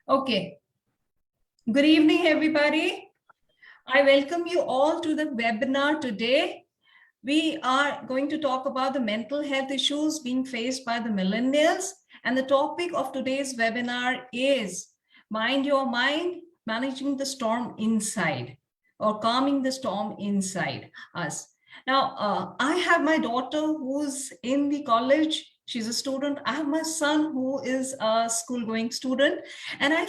Okay. Good evening, everybody. I welcome you all to the webinar today. We are going to talk about the mental health issues being faced by the millennials. And the topic of today's webinar is Mind Your Mind, Managing the Storm Inside, or Calming the Storm Inside Us. Now, I have my daughter who's in the college. She's a student. I have my son who is a school-going student, and I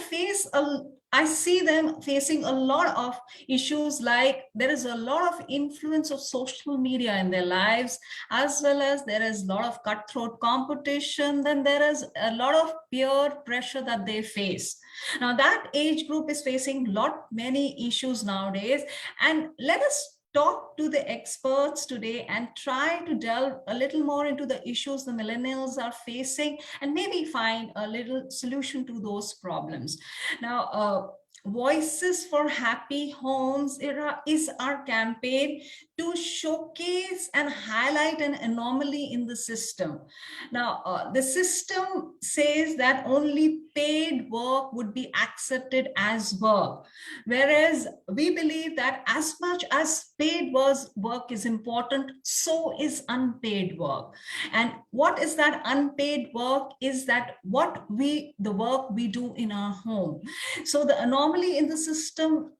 see them facing a lot of issues, like there is a lot of influence of social media in their lives, as well as there is a lot of cutthroat competition. Then there is a lot of peer pressure that they face. Now that age group is facing many issues nowadays, and let us talk to the experts today and try to delve a little more into the issues the millennials are facing and maybe find a little solution to those problems. Now, Voices for Happy Homes is our campaign to showcase and highlight an anomaly in the system. Now, the system says that only paid work would be accepted as work, whereas we believe that as much as paid work is important, so is unpaid work. And what is that unpaid work? Is that the work we do in our home. So the anomaly in the system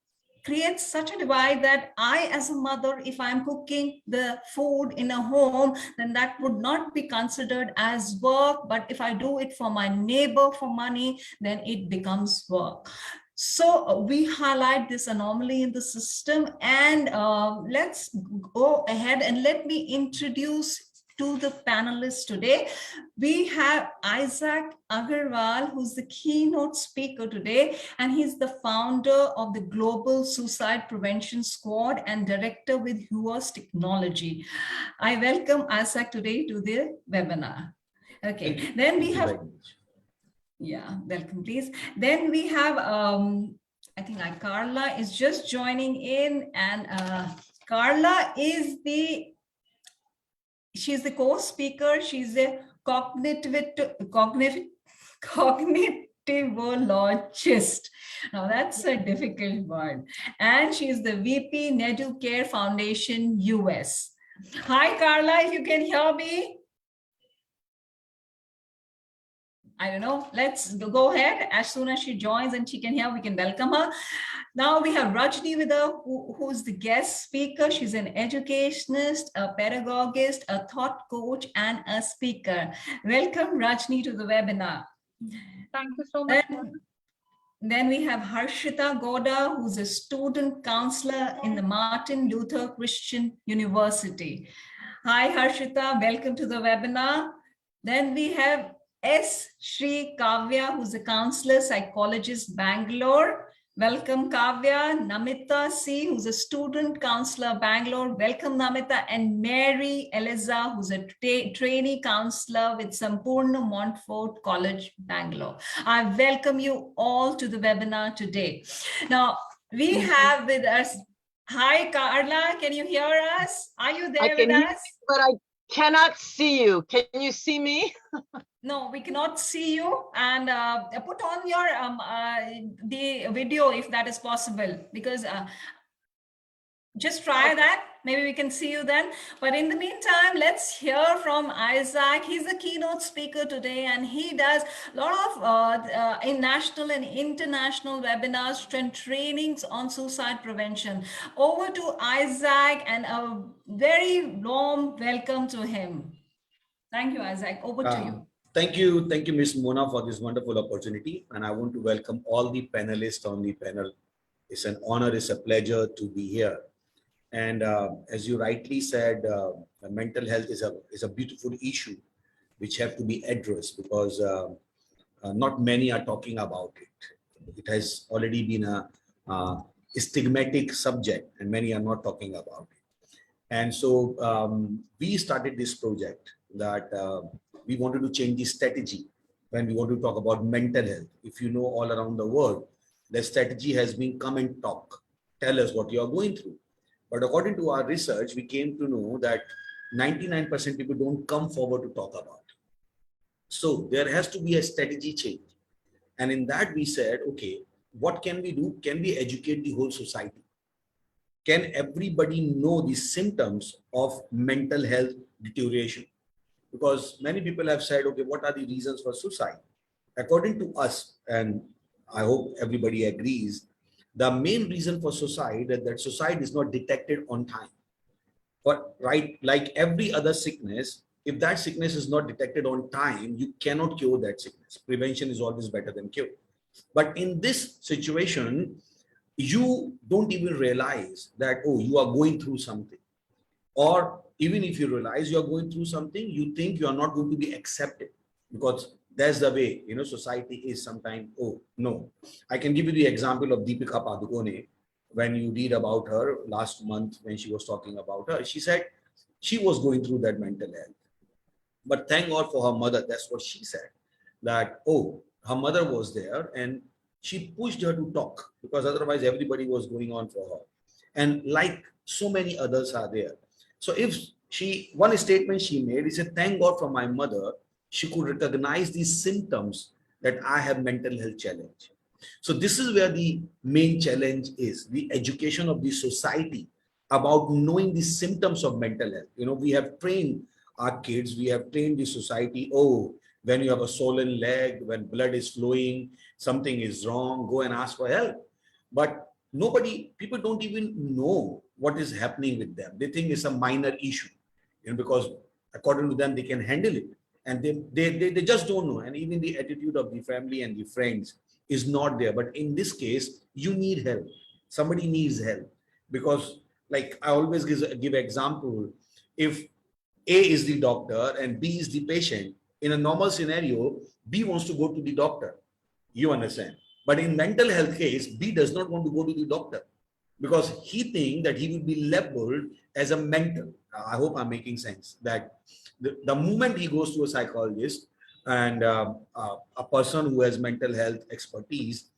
creates such a divide that I, as a mother, if I'm cooking the food in a home, then that would not be considered as work. But if I do it for my neighbor for money, then it becomes work. So we highlight this anomaly in the system, and let's go ahead and let me introduce to the panelists today. We have Isaac Agarwal, who's the keynote speaker today, and he's the founder of the Global Suicide Prevention Squad and director with HUAS Technology. I welcome Isaac today to the webinar. Okay, then we have, welcome please. Then we have, I think Carla is just joining in, and Carla is she's the co-speaker. She's a cognitivologist. Now that's a difficult word. And she's the VP NeduCare Foundation US. Hi, Carla, if you can hear me. I don't know. Let's go ahead. As soon as she joins and she can hear, we can welcome her. Now we have Rajni with her, who's the guest speaker. She's an educationist, a pedagogist, a thought coach, and a speaker. Welcome, Rajni, to the webinar. Thank you so much. Then we have Harshita Goda, who's a student counselor in the Martin Luther Christian University. Hi, Harshita. Welcome to the webinar. Then we have S. Sri Kavya, who's a counselor, psychologist, Bangalore. Welcome, Kavya. Namita C., who's a student counselor, Bangalore. Welcome, Namita. And Mary Eliza, who's a trainee counselor with Sampurna Montfort College, Bangalore. I welcome you all to the webinar today. Now, we have with us, hi, Carla, can you hear us? Are you there with us? But I cannot see you. Can you see me? No, we cannot see you. And put on your the video if that is possible, because just try that. Maybe we can see you then. But in the meantime, let's hear from Isaac. He's a keynote speaker today, and he does a lot of in national and international webinars and trainings on suicide prevention. Over to Isaac, and a very warm welcome to him. Thank you, Isaac. Over to you. Thank you, Ms. Mona, for this wonderful opportunity. And I want to welcome all the panelists on the panel. It's an honor, it's a pleasure to be here. And as you rightly said, mental health is a beautiful issue which have to be addressed, because not many are talking about it. It has already been a stigmatic subject, and many are not talking about it. And so we started this project that we wanted to change the strategy when we want to talk about mental health. If you know, all around the world, the strategy has been come and talk, tell us what you are going through. But according to our research, we came to know that 99% people don't come forward to talk about it. So there has to be a strategy change. And in that we said, okay, what can we do? Can we educate the whole society? Can everybody know the symptoms of mental health deterioration? Because many people have said, okay, what are the reasons for suicide? According to us, and I hope everybody agrees, the main reason for suicide is that suicide is not detected on time. But right, like every other sickness, if that sickness is not detected on time, you cannot cure that sickness. Prevention is always better than cure. But in this situation, you don't even realize that, oh, you are going through something. Or even if you realize you are going through something, you think you are not going to be accepted, because that's the way, society is sometimes. Oh, no. I can give you the example of Deepika Padukone. When you read about her last month, when she was talking about her, she said she was going through that mental health. But thank God for her mother. That's what she said. That, oh, her mother was there and she pushed her to talk, because otherwise everybody was going on for her. And like so many others are there. So if one statement she made, he said, thank God for my mother. She could recognize these symptoms that I have mental health challenge. So this is where the main challenge is, the education of the society about knowing the symptoms of mental health. We have trained our kids, we have trained the society, oh, when you have a swollen leg, when blood is flowing, something is wrong, go and ask for help. But people don't even know what is happening with them. They think it's a minor issue, because according to them, they can handle it. And they just don't know. And even the attitude of the family and the friends is not there. But in this case, you need help. Somebody needs help. Because like I always give example, if A is the doctor and B is the patient, in a normal scenario, B wants to go to the doctor. You understand? But in mental health case, B does not want to go to the doctor, because he thinks that he will be labeled as a mental. I hope I'm making sense. That the moment he goes to a psychologist and a person who has mental health expertise,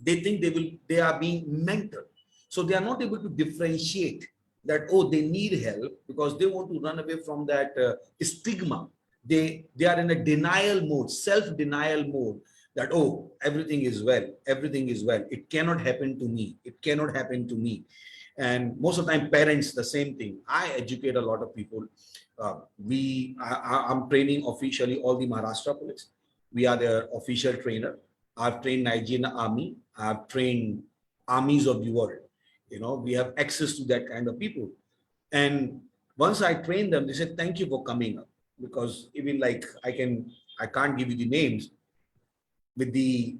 they think they are being mental. So they are not able to differentiate that, oh, they need help, because they want to run away from that stigma. They are in a denial mode, self-denial mode, that, oh, everything is well, it cannot happen to me, And most of the time, parents, the same thing. I educate a lot of people. I'm training officially all the Maharashtra police. We are their official trainer. I've trained Nigerian army. I've trained armies of the world. We have access to that kind of people. And once I train them, they said, thank you for coming up. Because even like I can't give you the names. With the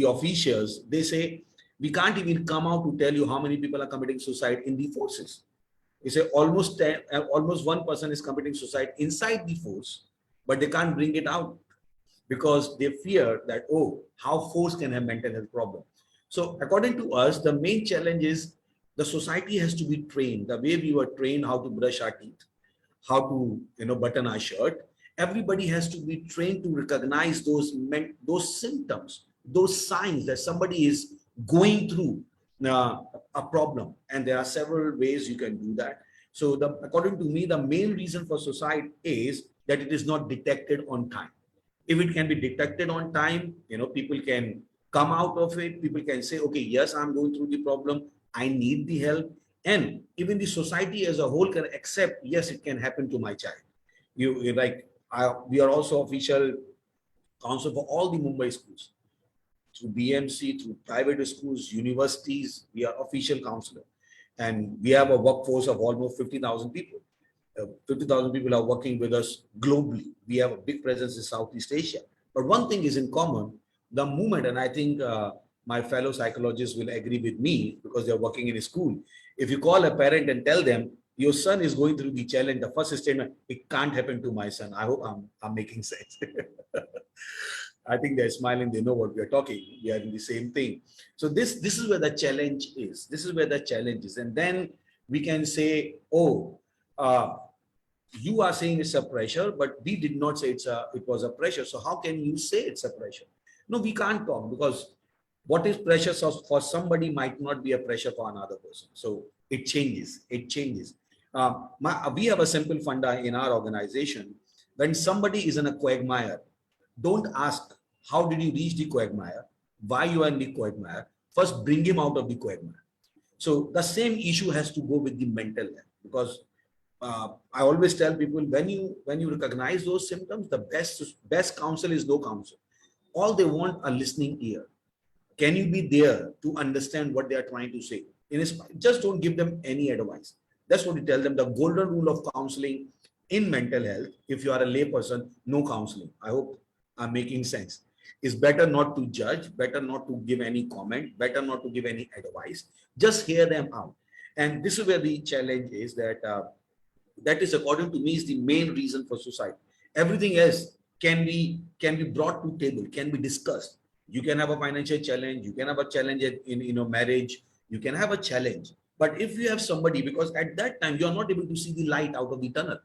officials, they say, we can't even come out to tell you how many people are committing suicide in the forces. They say almost 1 person is committing suicide inside the force, but they can't bring it out, because they fear that, oh, how force can have mental health problem. So according to us, the main challenge is the society has to be trained the way we were trained how to brush our teeth, how to button our shirt. Everybody has to be trained to recognize those symptoms, those signs that somebody is going through a problem. And there are several ways you can do that. So according to me, the main reason for suicide is that it is not detected on time. If it can be detected on time, people can come out of it. People can say, okay, yes, I'm going through the problem, I need the help. And even the society as a whole can accept, yes, it can happen to my child. We are also official counsel for all the Mumbai schools, through BMC, through private schools, universities. We are official counselor, and we have a workforce of almost 50,000 people. 50,000 people are working with us globally. We have a big presence in Southeast Asia. But one thing is in common, the movement, and I think my fellow psychologists will agree with me, because they're working in a school. If you call a parent and tell them your son is going through the challenge, the first statement, it can't happen to my son. I hope I'm making sense. I think they're smiling. They know what we're talking. We are in the same thing. So this is where the challenge is. And then we can say, oh, you are saying it's a pressure, but we did not say it was a pressure. So how can you say it's a pressure? No, we can't talk, because What is pressure for somebody might not be a pressure for another person. So it changes. It changes. We have a simple funda in our organization. When somebody is in a quagmire, don't ask how did you reach the quagmire, why you are in the quagmire. First, bring him out of the quagmire. So the same issue has to go with the mental health, because I always tell people, when you recognize those symptoms, the best counsel is no counsel. All they want a listening ear. Can you be there to understand what they are trying to say? Just don't give them any advice. That's what we tell them. The golden rule of counseling in mental health, if you are a layperson, no counseling. I hope I'm making sense. It's better not to judge, better not to give any comment, better not to give any advice. Just hear them out. And this is where the challenge is, that is, according to me, is the main reason for suicide. Everything else can be brought to table, can be discussed. You can have a financial challenge, you can have a challenge in marriage, you can have a challenge. But if you have somebody, because at that time you are not able to see the light out of the tunnel,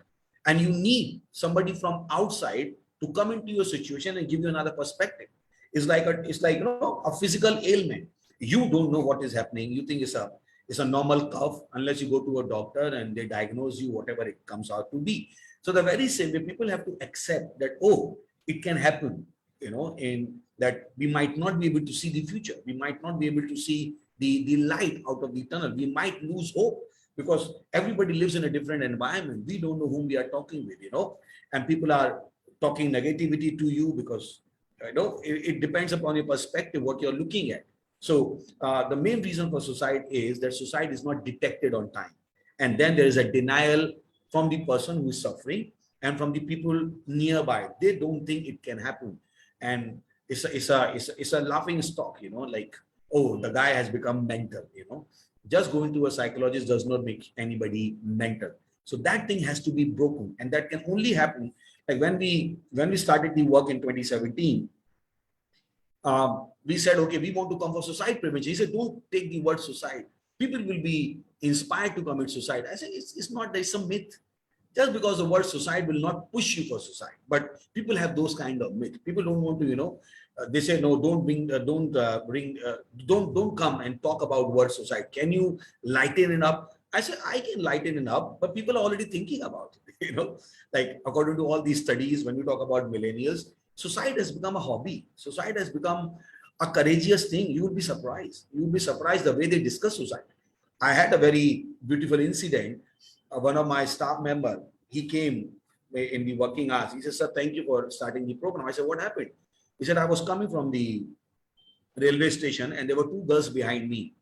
and you need somebody from outside to come into your situation and give you another perspective. It's like a physical ailment. You don't know what is happening. You think it's a normal cough unless you go to a doctor and they diagnose you whatever it comes out to be. So the very same way, people have to accept that, oh, it can happen, in that we might not be able to see the future. We might not be able to see the light out of the tunnel. We might lose hope because everybody lives in a different environment. We don't know whom we are talking with, and people are talking negativity to you because, it depends upon your perspective, what you're looking at. So the main reason for suicide is that suicide is not detected on time. And then there is a denial from the person who is suffering and from the people nearby. They don't think it can happen. And it's a laughing stock, like, oh, the guy has become mental, Just going to a psychologist does not make anybody mental. So that thing has to be broken. And that can only happen, like when we started the work in 2017, we said, okay, we want to come for suicide prevention. He said, don't take the word suicide. People will be inspired to commit suicide. I said, it's not, there's some myth. Just because the word suicide will not push you for suicide. But people have those kind of myth. People don't want to, they say, no, don't come and talk about word suicide. Can you lighten it up? I said, I can lighten it up, but people are already thinking about it. Like according to all these studies, when we talk about millennials, suicide has become a hobby. Suicide has become a courageous thing. You will be surprised. You will be surprised the way they discuss suicide. I had a very beautiful incident. One of my staff member, he came in the working hours. He said, sir, thank you for starting the program. I said, what happened? He said, I was coming from the railway station and there were two girls behind me.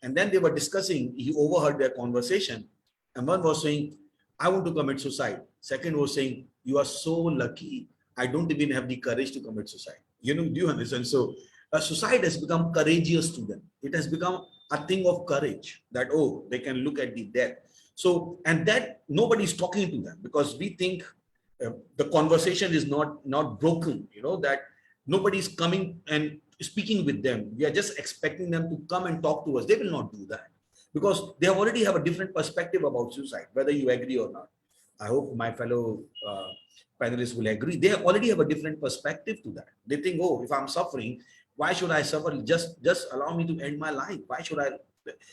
And then they were discussing, he overheard their conversation. And one was saying, I want to commit suicide. Second was saying, you are so lucky. I don't even have the courage to commit suicide. Do you understand? So suicide has become courageous to them. It has become a thing of courage that, oh, they can look at the death. So, and that nobody's talking to them because we think the conversation is not broken, that nobody's coming and speaking with them. We are just expecting them to come and talk to us. They will not do that because they already have a different perspective about suicide, whether you agree or not. I hope my fellow panelists will agree. They already have a different perspective to that. They think, oh, if I'm suffering, why should I suffer? Just allow me to end my life. Why should I?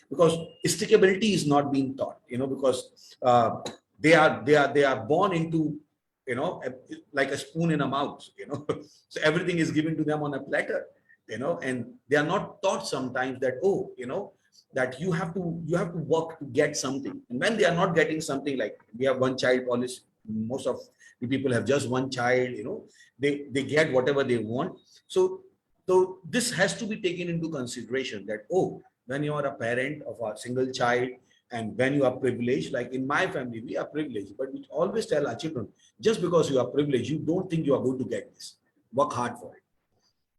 Because stickability is not being taught, because they are born into, like a spoon in a mouth, so everything is given to them on a platter, and they are not taught sometimes that, oh, that you have to work to get something. And when they are not getting something, like we have one child policy, most of the people have just one child, they get whatever they want. So this has to be taken into consideration that, oh, when you are a parent of a single child and when you are privileged, like in my family, we are privileged, but we always tell our children, just because you are privileged, you don't think you are going to get this. Work hard for it.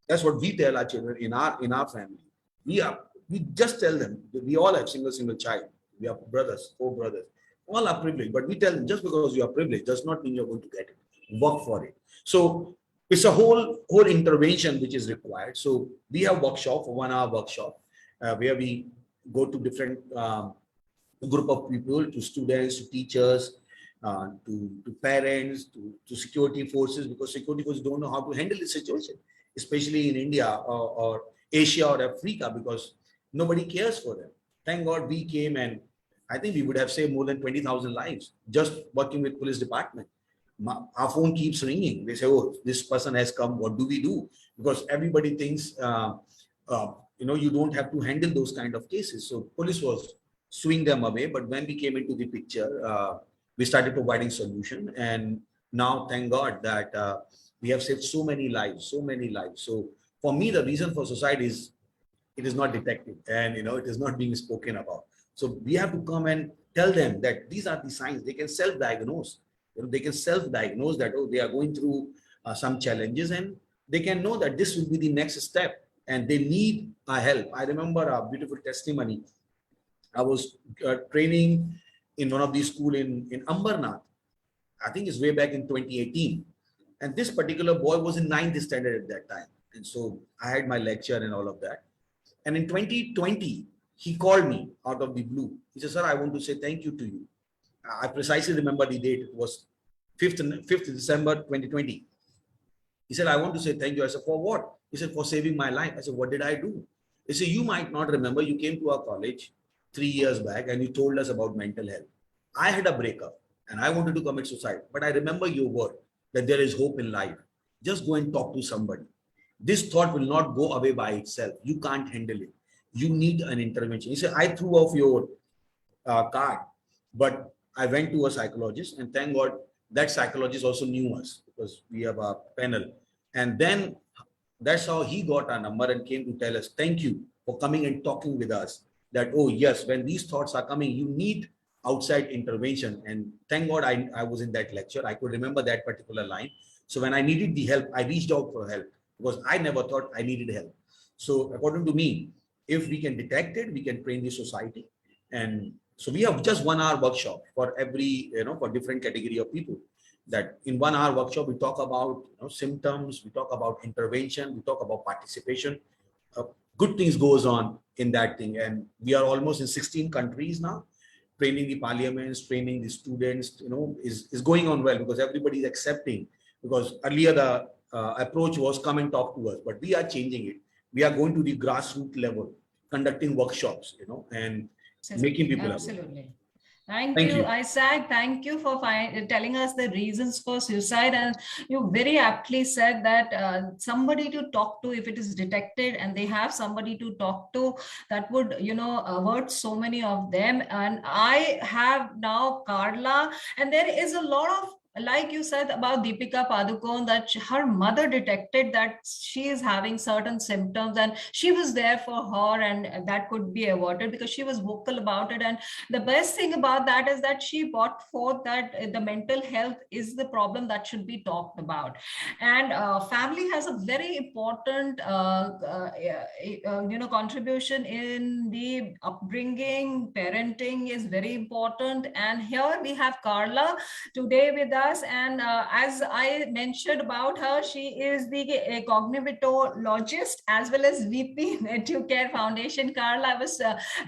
That's what we tell our children in our family. We just tell them that we all have single child. We have four brothers, all are privileged, but we tell them just because you are privileged does not mean you're going to get it. Work for it. So it's a whole intervention which is required. So we have workshop, 1 hour workshop, where we go to different group of people, to students, to teachers, to parents, to security forces, because security forces don't know how to handle the situation, especially in India or Asia or Africa because nobody cares for them. Thank God we came, and I think we would have saved more than 20,000 lives just working with police department. Our phone keeps ringing. They say, oh, this person has come. What do we do? Because everybody thinks, you don't have to handle those kind of cases. So police was swing them away. But when we came into the picture, we started providing solution. And now, thank God that we have saved so many lives, so many lives. So for me, the reason for suicide is it is not detected, and it is not being spoken about. So we have to come and tell them that these are the signs. They can self-diagnose. They can self-diagnose that, oh, they are going through some challenges, and they can know that this will be the next step and they need our help. I remember a beautiful testimony. I was training in one of these schools in Ambernath. I think it's way back in 2018. And this particular boy was in 9th standard at that time. And so I had my lecture and all of that. And in 2020, he called me out of the blue. He said, sir, I want to say thank you to you. I precisely remember the date. It was 5th December 2020. He said, I want to say thank you. I said, for what? He said, for saving my life. I said, what did I do? He said, you might not remember. You came to our college 3 years back and you told us about mental health. I had a breakup and I wanted to commit suicide. But I remember your word that there is hope in life. Just go and talk to somebody. This thought will not go away by itself. You can't handle it. You need an intervention. He said, I threw off your card, but I went to a psychologist, and thank God that psychologist also knew us because we have a panel. And then that's how he got our number and came to tell us, thank you for coming and talking with us that, oh yes, when these thoughts are coming, you need outside intervention. And thank God I was in that lecture. I could remember that particular line. So when I needed the help, I reached out for help because I never thought I needed help. So according to me, if we can detect it, we can train the society. And so we have just 1 hour workshop for every, for different category of people. That in 1 hour workshop, we talk about symptoms, we talk about intervention, we talk about participation. Good things goes on in that thing. And we are almost in 16 countries now. Training the parliaments, training the students, is going on well because everybody is accepting. Because earlier the approach was come and talk to us, but we are changing it. We are going to the grassroots level, conducting workshops, and making people absolutely aware. Thank you, Isaac. Thank you for telling us the reasons for suicide. And you very aptly said that somebody to talk to, if it is detected and they have somebody to talk to, that would, avert so many of them. And I have now Carla, and there is a lot of, like you said about Deepika Padukone, that her mother detected that she is having certain symptoms and she was there for her, and that could be avoided because she was vocal about it. And the best thing about that is that she brought forth that the mental health is the problem that should be talked about. And family has a very important contribution in the upbringing. Parenting is very important. And here we have Carla today with us. And as I mentioned about her, she is the cognitologist as well as VP Native Care Foundation. Carla, I was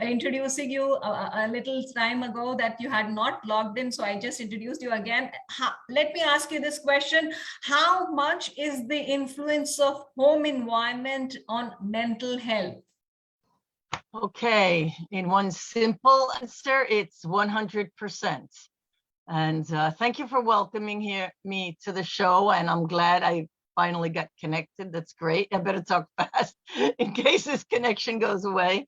introducing you a little time ago that you had not logged in, so I just introduced you again. Let me ask you this question. How much is the influence of home environment on mental health? Okay, in one simple answer, it's 100%. And thank you for welcoming me to the show. And I'm glad I finally got connected. That's great. I better talk fast in case this connection goes away.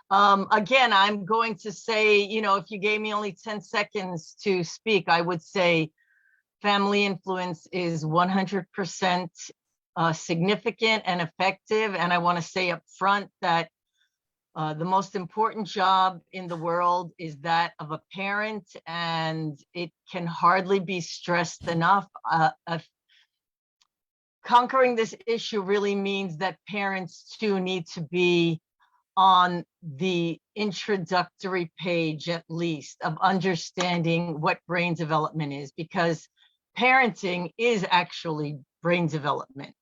Again, I'm going to say, if you gave me only 10 seconds to speak, I would say family influence is 100% significant and effective. And I want to say up front that the most important job in the world is that of a parent, and it can hardly be stressed enough. Conquering this issue really means that parents too need to be on the introductory page, at least, of understanding what brain development is, because parenting is actually brain development.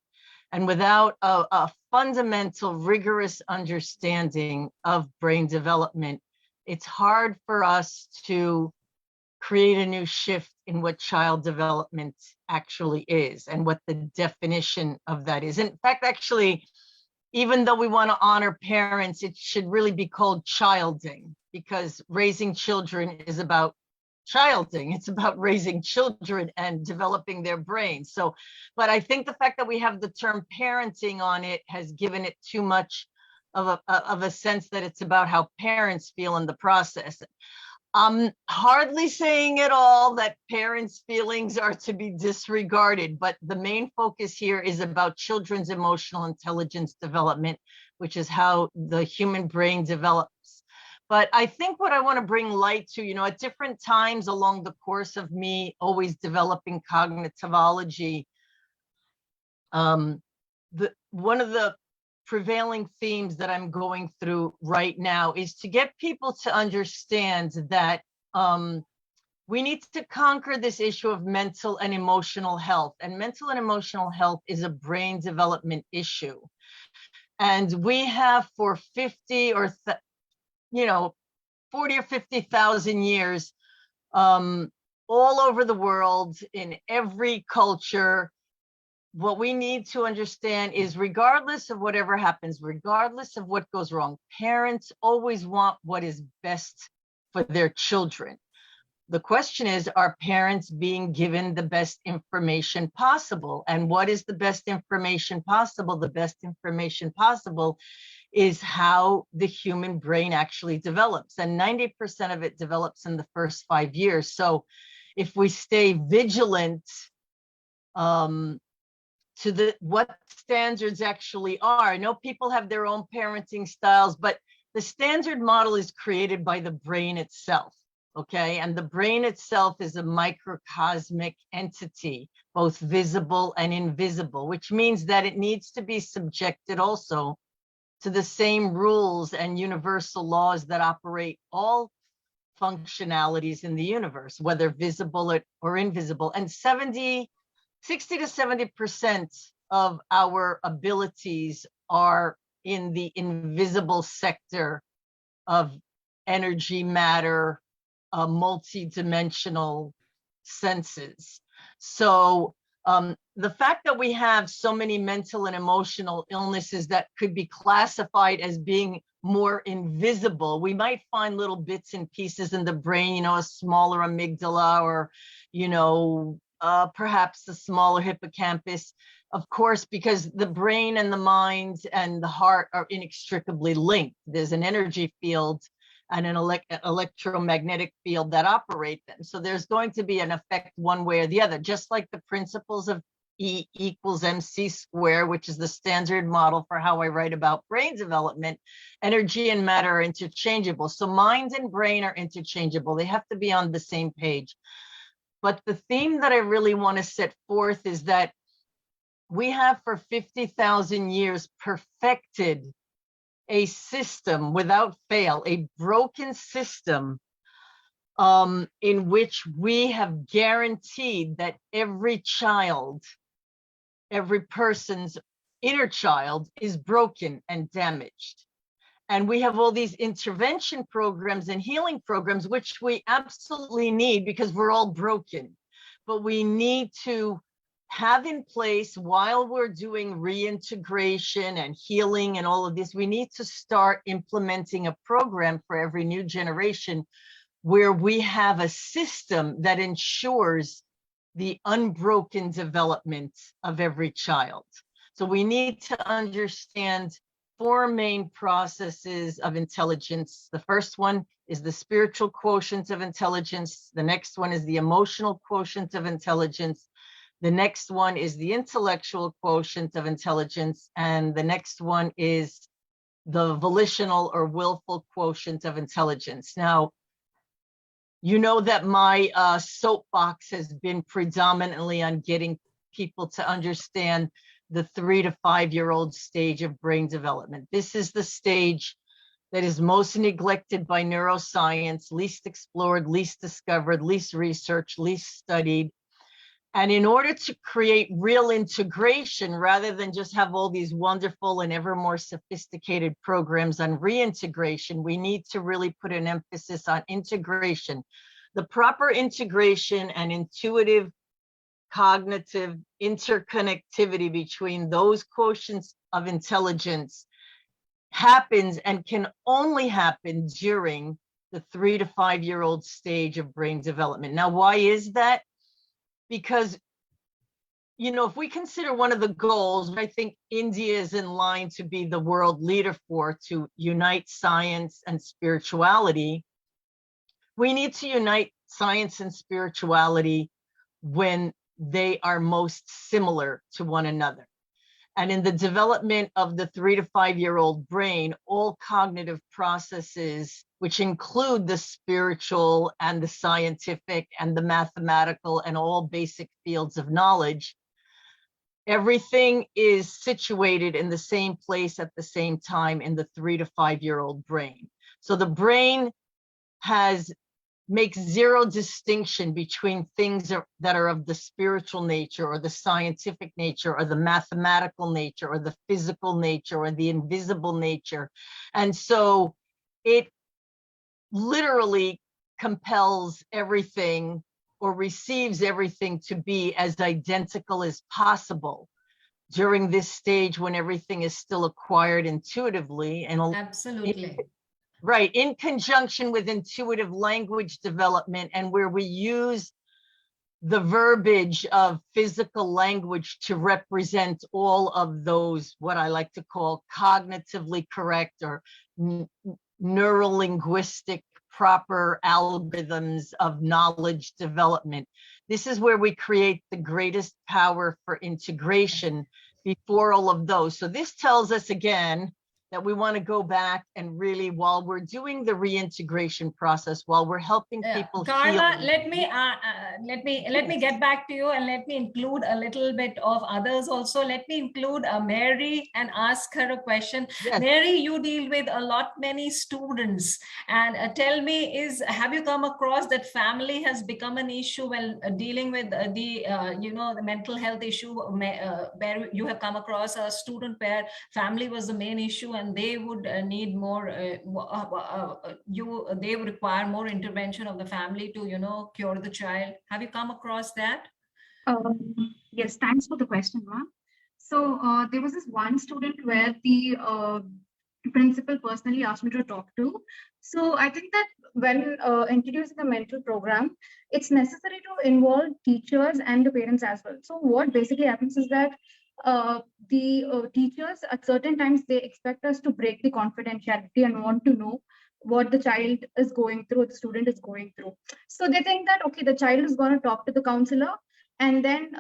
And without a fundamental, rigorous understanding of brain development, it's hard for us to create a new shift in what child development actually is and what the definition of that is. In fact, actually, even though we want to honor parents, it should really be called childing, because raising children is about childing. It's about raising children and developing their brains. So, but I think the fact that we have the term parenting on it has given it too much of a sense that it's about how parents feel in the process. I'm hardly saying at all that parents' feelings are to be disregarded, but the main focus here is about children's emotional intelligence development, which is how the human brain develops. But I think what I want to bring light to, you know, at different times along the course of me always developing cognitivology, one of the prevailing themes that I'm going through right now is to get people to understand that we need to conquer this issue of mental and emotional health. And mental and emotional health is a brain development issue. And we have for 50 or 40 or 50,000 years, all over the world, in every culture, what we need to understand is, regardless of whatever happens, regardless of what goes wrong, parents always want what is best for their children. The question is, are parents being given the best information possible? And what is the best information possible? The best information possible is how the human brain actually develops. And 90% of it develops in the first 5 years. So if we stay vigilant to what standards actually are. I know people have their own parenting styles, but the standard model is created by the brain itself, okay? And the brain itself is a microcosmic entity, both visible and invisible, which means that it needs to be subjected also to the same rules and universal laws that operate all functionalities in the universe, whether visible or invisible. And 60 to 70% of our abilities are in the invisible sector of energy, matter, multi-dimensional senses. So the fact that we have so many mental and emotional illnesses that could be classified as being more invisible, we might find little bits and pieces in the brain, you know, a smaller amygdala, or, you know, perhaps a smaller hippocampus, of course, because the brain and the mind and the heart are inextricably linked. There's an energy field and an electromagnetic field that operate them. So there's going to be an effect one way or the other, just like the principles of E equals MC squared, which is the standard model for how I write about brain development. Energy and matter are interchangeable. So mind and brain are interchangeable. They have to be on the same page. But the theme that I really want to set forth is that we have for 50,000 years perfected a system without fail, a broken system in which we have guaranteed that every child, every person's inner child is broken and damaged. And we have all these intervention programs and healing programs, which we absolutely need because we're all broken. But we need to have in place, while we're doing reintegration and healing and all of this, we need to start implementing a program for every new generation where we have a system that ensures the unbroken development of every child. So we need to understand 4 main processes of intelligence. The first one is the spiritual quotient of intelligence. The next one is the emotional quotient of intelligence. The next one is the intellectual quotient of intelligence. And the next one is the volitional or willful quotient of intelligence. Now, you know that my soapbox has been predominantly on getting people to understand the 3 to 5 year old stage of brain development. This is the stage that is most neglected by neuroscience, least explored, least discovered, least researched, least studied. And in order to create real integration, rather than just have all these wonderful and ever more sophisticated programs on reintegration, we need to really put an emphasis on integration. The proper integration and intuitive cognitive interconnectivity between those quotients of intelligence happens and can only happen during the 3 to 5 year old stage of brain development. Now, why is that? Because, you know, if we consider one of the goals, I think India is in line to be the world leader for, to unite science and spirituality. We need to unite science and spirituality when they are most similar to one another. And in the development of the 3 to 5 year old brain, all cognitive processes, which include the spiritual and the scientific and the mathematical and all basic fields of knowledge, everything is situated in the same place at the same time in the 3 to 5 year old brain. So the brain makes zero distinction between things that are of the spiritual nature or the scientific nature or the mathematical nature or the physical nature or the invisible nature. And so it literally compels everything or receives everything to be as identical as possible during this stage when everything is still acquired intuitively. And Absolutely. right, in conjunction with intuitive language development, and where we use the verbiage of physical language to represent all of those, what I like to call cognitively correct or neurolinguistic proper algorithms of knowledge development. This is where we create the greatest power for integration before all of those. So this tells us again that we want to go back and really, while we're doing the reintegration process, while we're helping people Carla, heal. let me get back to you, and let me include a little bit of others also. Let me include Mary and ask her a question. Yes. Mary, you deal with a lot many students, and tell me, have you come across that family has become an issue when dealing with the mental health issue, where you have come across a student where family was the main issue and they would need more, they would require more intervention of the family to, cure the child. Have you come across that? Yes, thanks for the question, ma'am. So there was this one student where the principal personally asked me to talk to. So I think that when introducing the mental program, it's necessary to involve teachers and the parents as well. So what basically happens is that the teachers at certain times, they expect us to break the confidentiality and want to know what the child is going through, the student is going through. So they think that, okay, the child is going to talk to the counselor, and then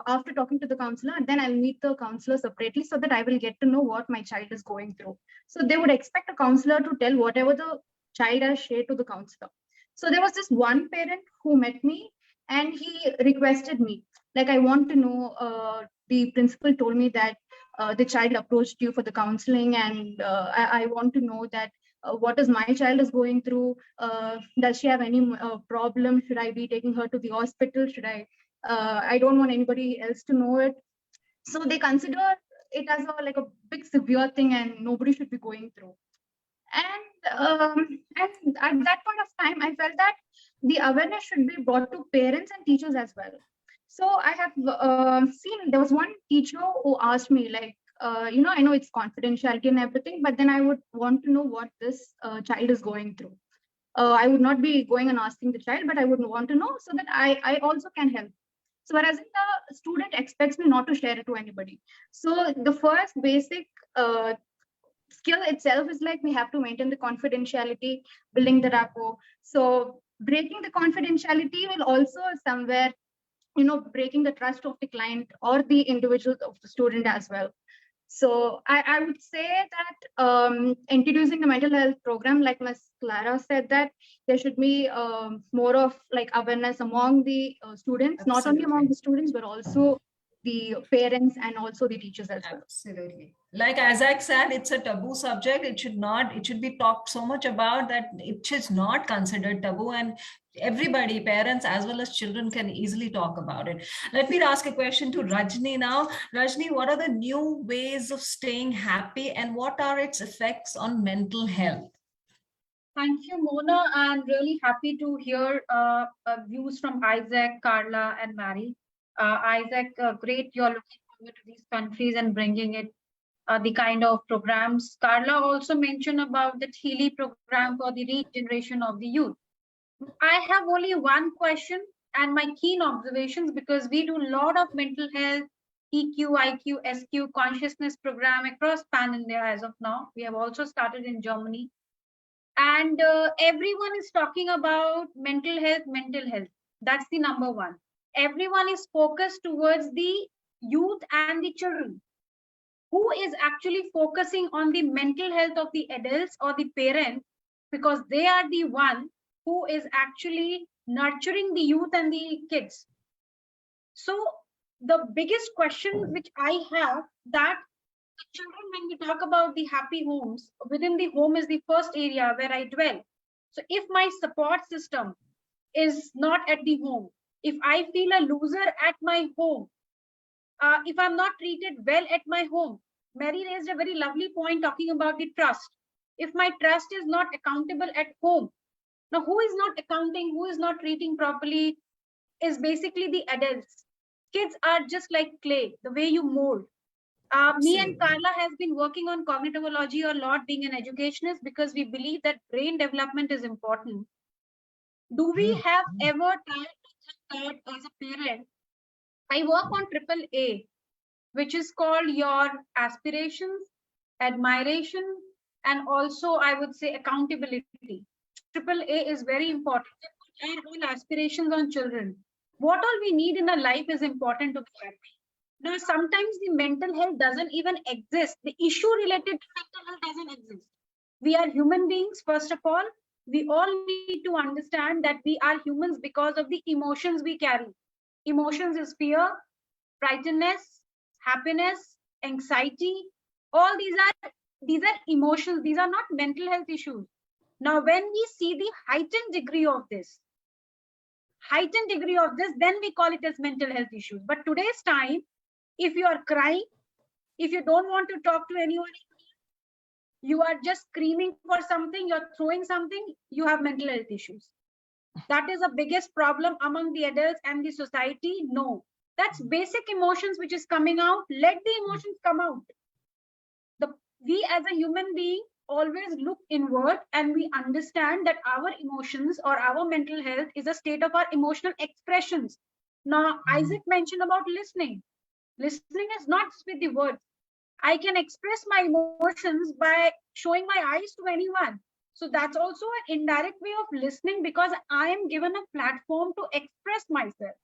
after talking to the counselor, then I'll meet the counselor separately so that I will get to know what my child is going through. So they would expect a counselor to tell whatever the child has shared to the counselor. So there was this one parent who met me and he requested me, like, I want to know, the principal told me that the child approached you for the counseling, and I want to know that what is my child is going through. Does she have any problem? Should I be taking her to the hospital? Should I don't want anybody else to know it. So they consider it as like a big severe thing and nobody should be going through. And at that point of time, I felt that the awareness should be brought to parents and teachers as well. So I have seen, there was one teacher who asked me, like, I know it's confidentiality and everything, but then I would want to know what this child is going through. I would not be going and asking the child, but I would want to know so that I also can help. So whereas the student expects me not to share it to anybody. So the first basic skill itself is like we have to maintain the confidentiality, building the rapport. So breaking the confidentiality will also somewhere, breaking the trust of the client or the individual of the student as well. So I would say that introducing the mental health program, like Ms. Clara said, that there should be more of like awareness among the students, Absolutely. not only among the students, but also the parents and also the teachers as well. Absolutely. Like Isaac said, it's a taboo subject. It should be talked so much about that it is not considered taboo, and everybody, parents as well as children, can easily talk about it. Let me ask a question to Rajni now. Rajni, what are the new ways of staying happy and what are its effects on mental health? Thank you, Mona. I'm really happy to hear views from Isaac, Carla, and Mary. Isaac, great. You're looking forward to these countries and bringing it the kind of programs. Carla also mentioned about the Healy program for the regeneration of the youth. I have only one question and my keen observations, because we do a lot of mental health, EQ, IQ, SQ, consciousness program across Pan India as of now. We have also started in Germany. And everyone is talking about mental health, mental health. That's the number one. Everyone is focused towards the youth and the children. Who is actually focusing on the mental health of the adults or the parents, because they are the one who is actually nurturing the youth and the kids. So the biggest question which I have, that the children, when we talk about the happy homes, within the home is the first area where I dwell. So if my support system is not at the home, if I feel a loser at my home, if I'm not treated well at my home, Mary raised a very lovely point talking about the trust. If my trust is not accountable at home, now who is not accounting, who is not treating properly is basically the adults. Kids are just like clay, the way you mold. Me and Carla has been working on cognitivology a lot, being an educationist, because we believe that brain development is important. Do we have ever tried to think that as a parent? I work on AAA, which is called your aspirations, admiration, and also I would say accountability. AAA is very important. We put our own aspirations on children. What all we need in a life is important to be happy. Now, sometimes the mental health doesn't even exist. The issue related to mental health doesn't exist. We are human beings, first of all. We all need to understand that we are humans because of the emotions we carry. Emotions is fear, frightenness, happiness, anxiety. All these are emotions. These are not mental health issues. Now, when we see the heightened degree of this, then we call it as mental health issues. But today's time, if you are crying, if you don't want to talk to anyone, you are just screaming for something, you're throwing something, you have mental health issues. That is the biggest problem among the adults and the society. No, that's basic emotions which is coming out. Let the emotions come out. We as a human being always look inward, and we understand that our emotions or our mental health is a state of our emotional expressions. Now, Isaac mentioned about listening. Listening is not with the words. I can express my emotions by showing my eyes to anyone. So that's also an indirect way of listening, because I am given a platform to express myself.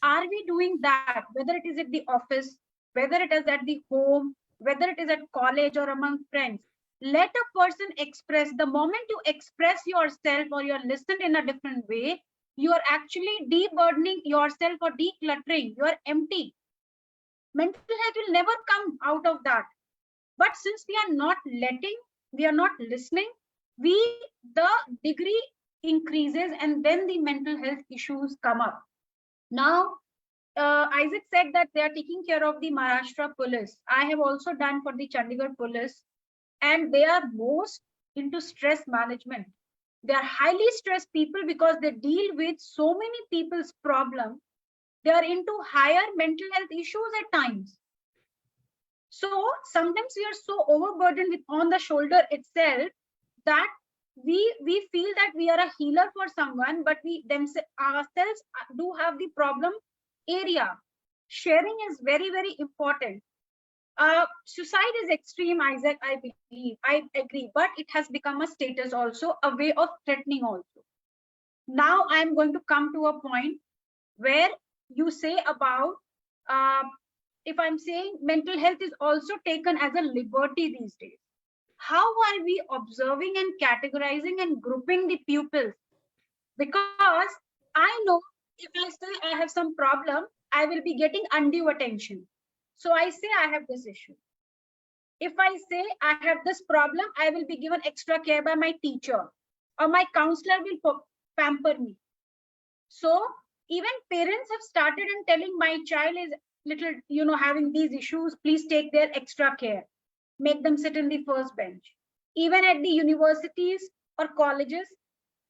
Are we doing that? Whether it is at the office, whether it is at the home, whether it is at college or among friends, let a person express. The moment you express yourself or you're listened in a different way, you are actually de-burdening yourself or decluttering. You are empty. Mental health will never come out of that. But since we are not listening, the degree increases, and then the mental health issues come up. Now, Isaac said that they are taking care of the Maharashtra police. I have also done for the Chandigarh police, and they are most into stress management. They are highly stressed people because they deal with so many people's problems. They are into higher mental health issues at times. So sometimes we are so overburdened with on the shoulder itself that we feel that we are a healer for someone, but we ourselves do have the problem area. Sharing is very, very important. Suicide is extreme, Isaac, I believe. I agree, but it has become a status also, a way of threatening also. Now I am going to come to a point where you say about, if I'm saying mental health is also taken as a liberty these days. How are we observing and categorizing and grouping the pupils? Because I know if I say I have some problem, I will be getting undue attention. So I say I have this issue. If I say I have this problem, I will be given extra care by my teacher, or my counselor will pamper me. So even parents have started in telling my child is little, having these issues, please take their extra care. Make them sit in the first bench. Even at the universities or colleges,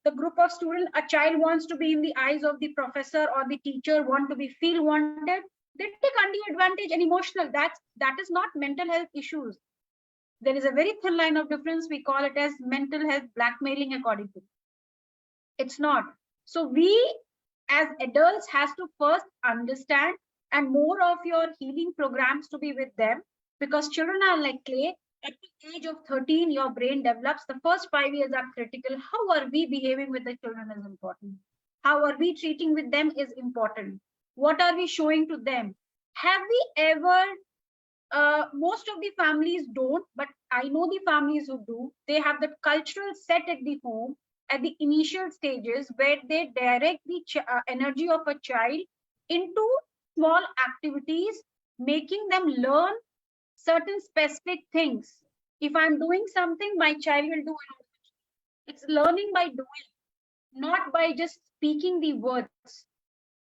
the group of students, a child wants to be in the eyes of the professor or the teacher, want to be feel wanted, They take undue advantage and emotional. That is not mental health issues. There is a very thin line of difference. We call it as mental health blackmailing according to. It's not. So we as adults has to first understand, and more of your healing programs to be with them, because children are like clay. At the age of 13, your brain develops. The first 5 years are critical. How are we behaving with the children is important. How are we treating with them is important. What are we showing to them? Have we ever, most of the families don't, but I know the families who do, they have the cultural set at the home at the initial stages where they direct the energy of a child into small activities, making them learn certain specific things. If I'm doing something, my child will do it. It's learning by doing, not by just speaking the words.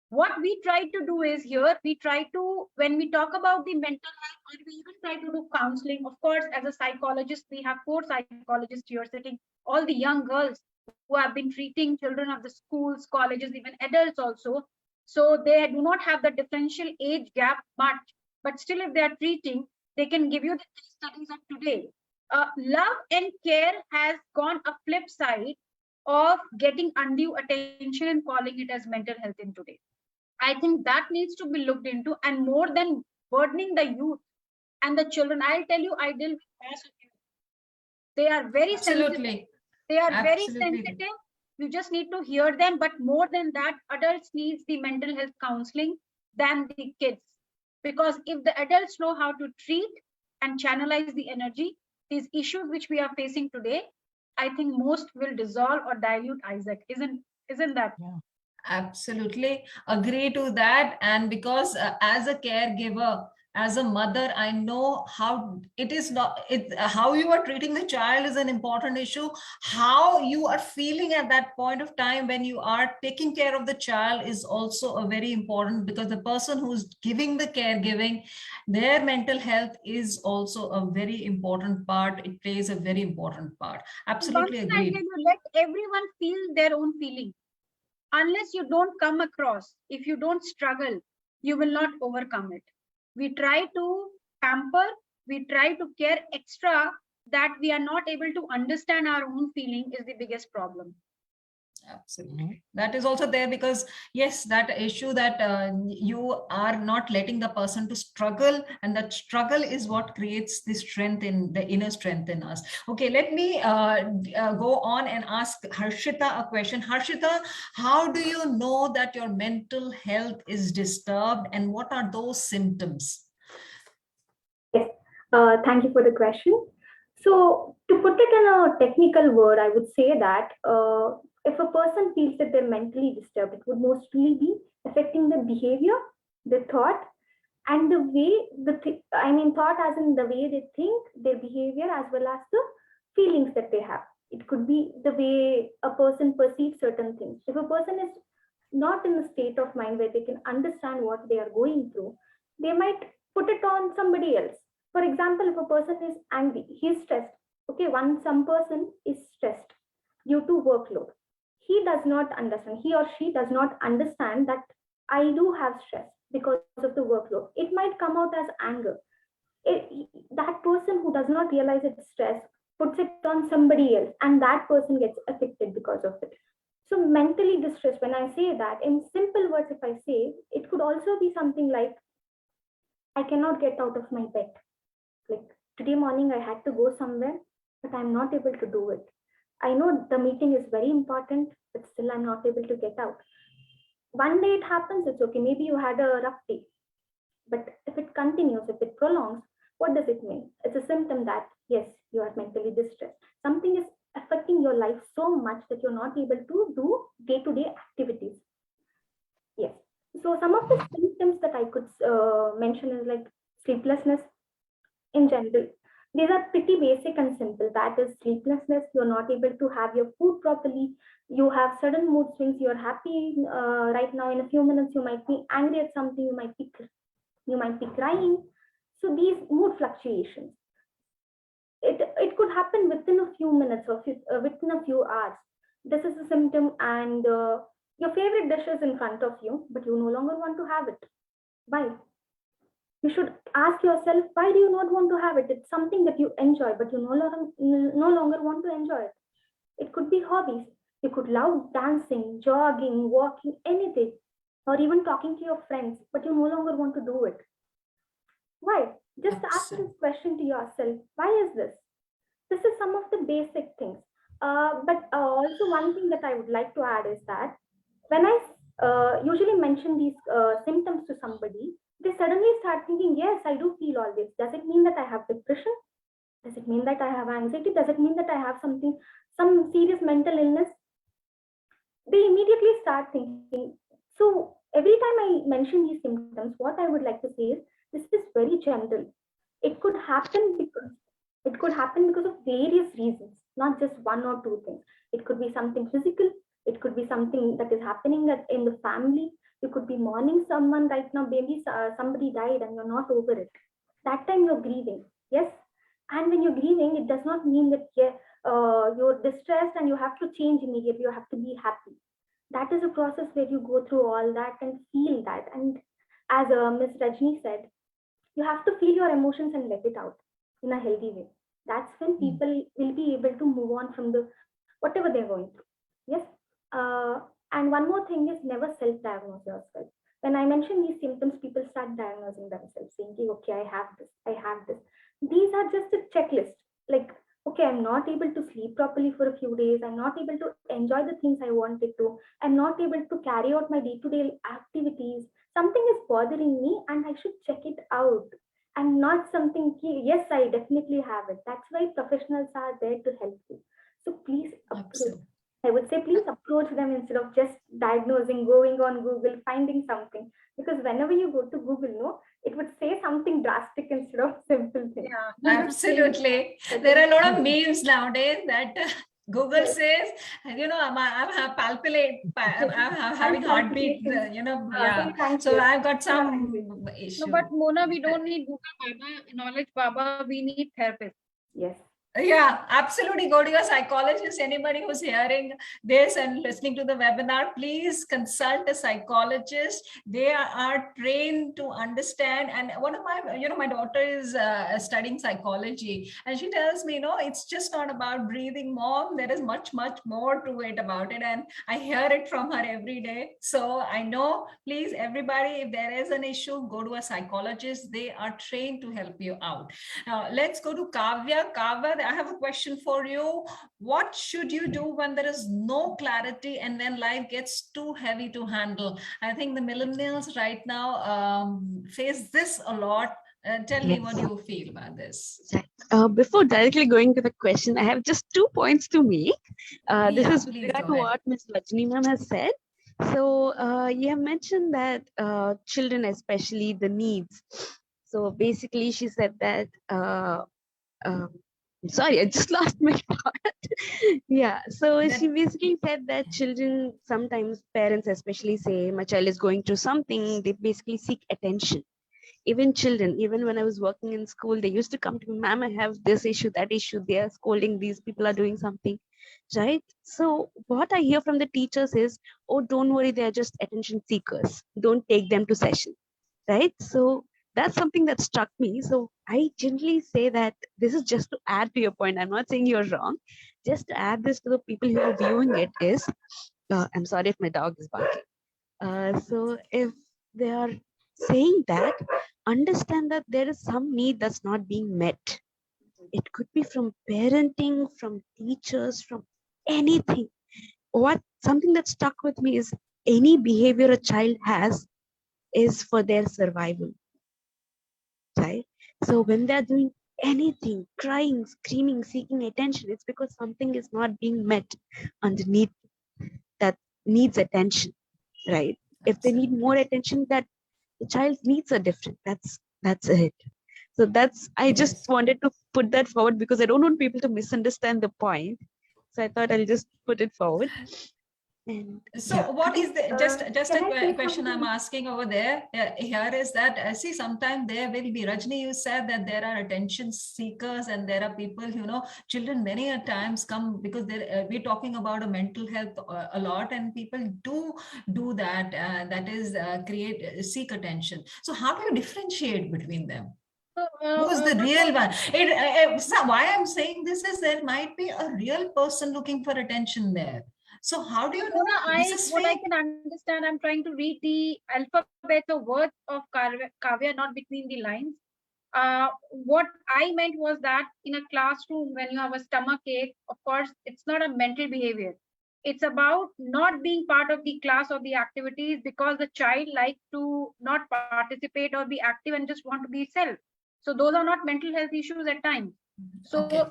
What we try to do is here, we try to, when we talk about the mental health, or we even try to do counseling, of course, as a psychologist, we have 4 psychologists here sitting, all the young girls who have been treating children of the schools, colleges, even adults also. So they do not have the differential age gap much, but still if they are treating, they can give you the studies of today. Love and care has gone a flip side of getting undue attention and calling it as mental health in today. I think that needs to be looked into, and more than burdening the youth and the children, I'll tell you, I deal with mass of youth. They are very sensitive. They are very sensitive. You just need to hear them. But more than that, adults needs the mental health counseling than the kids. Because if the adults know how to treat and channelize the energy, these issues which we are facing today, I think most will dissolve or dilute, Isaac. Isn't that? Yeah. Absolutely agree to that. And because as a caregiver, as a mother, I know how it is not, how you are treating the child is an important issue. How you are feeling at that point of time when you are taking care of the child is also a very important, because the person who's giving the caregiving, their mental health is also a very important part. It plays a very important part. Absolutely agreed. Let everyone feel their own feeling. Unless you don't come across, if you don't struggle, you will not overcome it. We try to pamper, we try to care extra, that we are not able to understand our own feeling is the biggest problem. Absolutely. That is also there, because yes, that issue that you are not letting the person to struggle, and that struggle is what creates the strength in the inner strength in us. Okay, let me go on and ask Harshita a question. Harshita, how do you know that your mental health is disturbed, and what are those symptoms? Yes, thank you for the question. So to put it in a technical word, I would say that if a person feels that they're mentally disturbed, it would mostly be affecting the behavior, the thought, and the way thought as in the way they think, their behavior, as well as the feelings that they have. It could be the way a person perceives certain things. If a person is not in a state of mind where they can understand what they are going through, they might put it on somebody else. For example, if a person is angry, he's stressed. Okay, some person is stressed due to workload. He does not understand, he or she does not understand that I do have stress because of the workload. It might come out as anger. That person who does not realize it's stress puts it on somebody else, and that person gets affected because of it. So mentally distressed, when I say that, in simple words, if I say, it could also be something like, I cannot get out of my bed. Like today morning, I had to go somewhere, but I'm not able to do it. I know the meeting is very important, but still I'm not able to get out. One day it happens, it's okay. Maybe you had a rough day. But if it continues, if it prolongs, what does it mean? It's a symptom that, yes, you are mentally distressed. Something is affecting your life so much that you're not able to do day-to-day activities. Yes. So some of the symptoms that I could mention is like sleeplessness in general. These are pretty basic and simple. That is sleeplessness. You're not able to have your food properly. You have sudden mood swings. You're happy right now. In a few minutes, you might be angry at something. You might be crying. So these mood fluctuations, it could happen within a few minutes or within a few hours. This is a symptom, and your favorite dish is in front of you, but you no longer want to have it. Why? You should ask yourself, why do you not want to have it? It's something that you enjoy, but you no longer want to enjoy it. It could be hobbies. You could love dancing, jogging, walking, anything, or even talking to your friends, but you no longer want to do it. Why? Just ask this question to yourself. Why is this? This is some of the basic things. But also one thing that I would like to add is that when I usually mention these symptoms to somebody, they suddenly start thinking, yes, I do feel all this. Does it mean that I have depression? Does it mean that I have anxiety? Does it mean that I have some serious mental illness? They immediately start thinking. So every time I mention these symptoms, what I would like to say is, this is very gentle. It could happen because of various reasons, not just one or two things. It could be something physical. It could be something that is happening in the family. You could be mourning someone right now. Maybe somebody died and you're not over it. That time you're grieving. Yes. And when you're grieving, it does not mean that you're distressed and you have to change immediately. You have to be happy. That is a process where you go through all that and feel that. And as Ms. Rajni said, you have to feel your emotions and let it out in a healthy way. That's when people will be able to move on from whatever they're going through. Yes. And one more thing is, never self-diagnose yourself. When I mention these symptoms, people start diagnosing themselves, saying, okay, I have this. These are just a checklist. Like, okay, I'm not able to sleep properly for a few days. I'm not able to enjoy the things I wanted to. I'm not able to carry out my day-to-day activities. Something is bothering me and I should check it out. And not something, yes, I definitely have it. That's why professionals are there to help you. So please approach. I would say please approach them instead of just diagnosing, going on Google, finding something. Because whenever you go to Google, it would say something drastic instead of simple things. Yeah, absolutely. There are a lot of memes nowadays that Google says, I'm having heartbeat, yeah. So I've got some issue. No, but Mona, we don't need Google Baba, knowledge Baba, we need therapists. Yes. Yeah, absolutely. Go to your psychologist. Anybody who's hearing this and listening to the webinar, please consult a psychologist. They are trained to understand. And one of my daughter is studying psychology, and she tells me, it's just not about breathing, mom. There is much, much more to it about it. And I hear it from her every day. So I know, please, everybody, if there is an issue, go to a psychologist. They are trained to help you out. Now, let's go to Kavya. Kavya, I have a question for you. What should you do when there is no clarity and when life gets too heavy to handle? I think the millennials right now face this a lot. Tell me what you feel about this. Before directly going to the question, I have just 2 points to make. This is with regard to what Ms. Rajni ma'am has said. So you have mentioned that children, especially the needs. So basically, she said that sorry, I just lost my thought. Yeah, so she basically said that children, sometimes parents especially say, my child is going through something, they basically seek attention. Even children, even when I was working in school, they used to come to me, ma'am, I have this issue, that issue, they are scolding, these people are doing something, right? So what I hear from the teachers is, oh, don't worry, they're just attention seekers. Don't take them to session, right? So that's something that struck me. So I generally say that this is just to add to your point. I'm not saying you're wrong. Just to add this to the people who are viewing it is, I'm sorry if my dog is barking. So if they are saying that, understand that there is some need that's not being met. It could be from parenting, from teachers, from anything. Something that stuck with me is any behavior a child has is for their survival. Right? So when they're doing anything, crying, screaming, seeking attention, it's because something is not being met underneath that needs attention, right? If they need more attention, that the child's needs are different. That's it. So I just wanted to put that forward because I don't want people to misunderstand the point. So I thought I'll just put it forward. And So yeah, what is the just Can I say question I'm something? asking over there here is that see sometimes there will be Rajni, you said that there are attention seekers and there are people, children many a times come because we're talking about a mental health a lot, and people do that that is seek attention. So how do you differentiate between them? So, Who is the what real was one? So why I'm saying this is there might be a real person looking for attention there. So how do you know Mona, this is what I fake? can understand, I'm trying to read the alphabet or words of Kavya, not between the lines. What I meant was that in a classroom, when you have a stomach ache, of course, it's not a mental behavior. It's about not being part of the class or the activities because the child likes to not participate or be active and just want to be self. So those are not mental health issues at times. So Okay.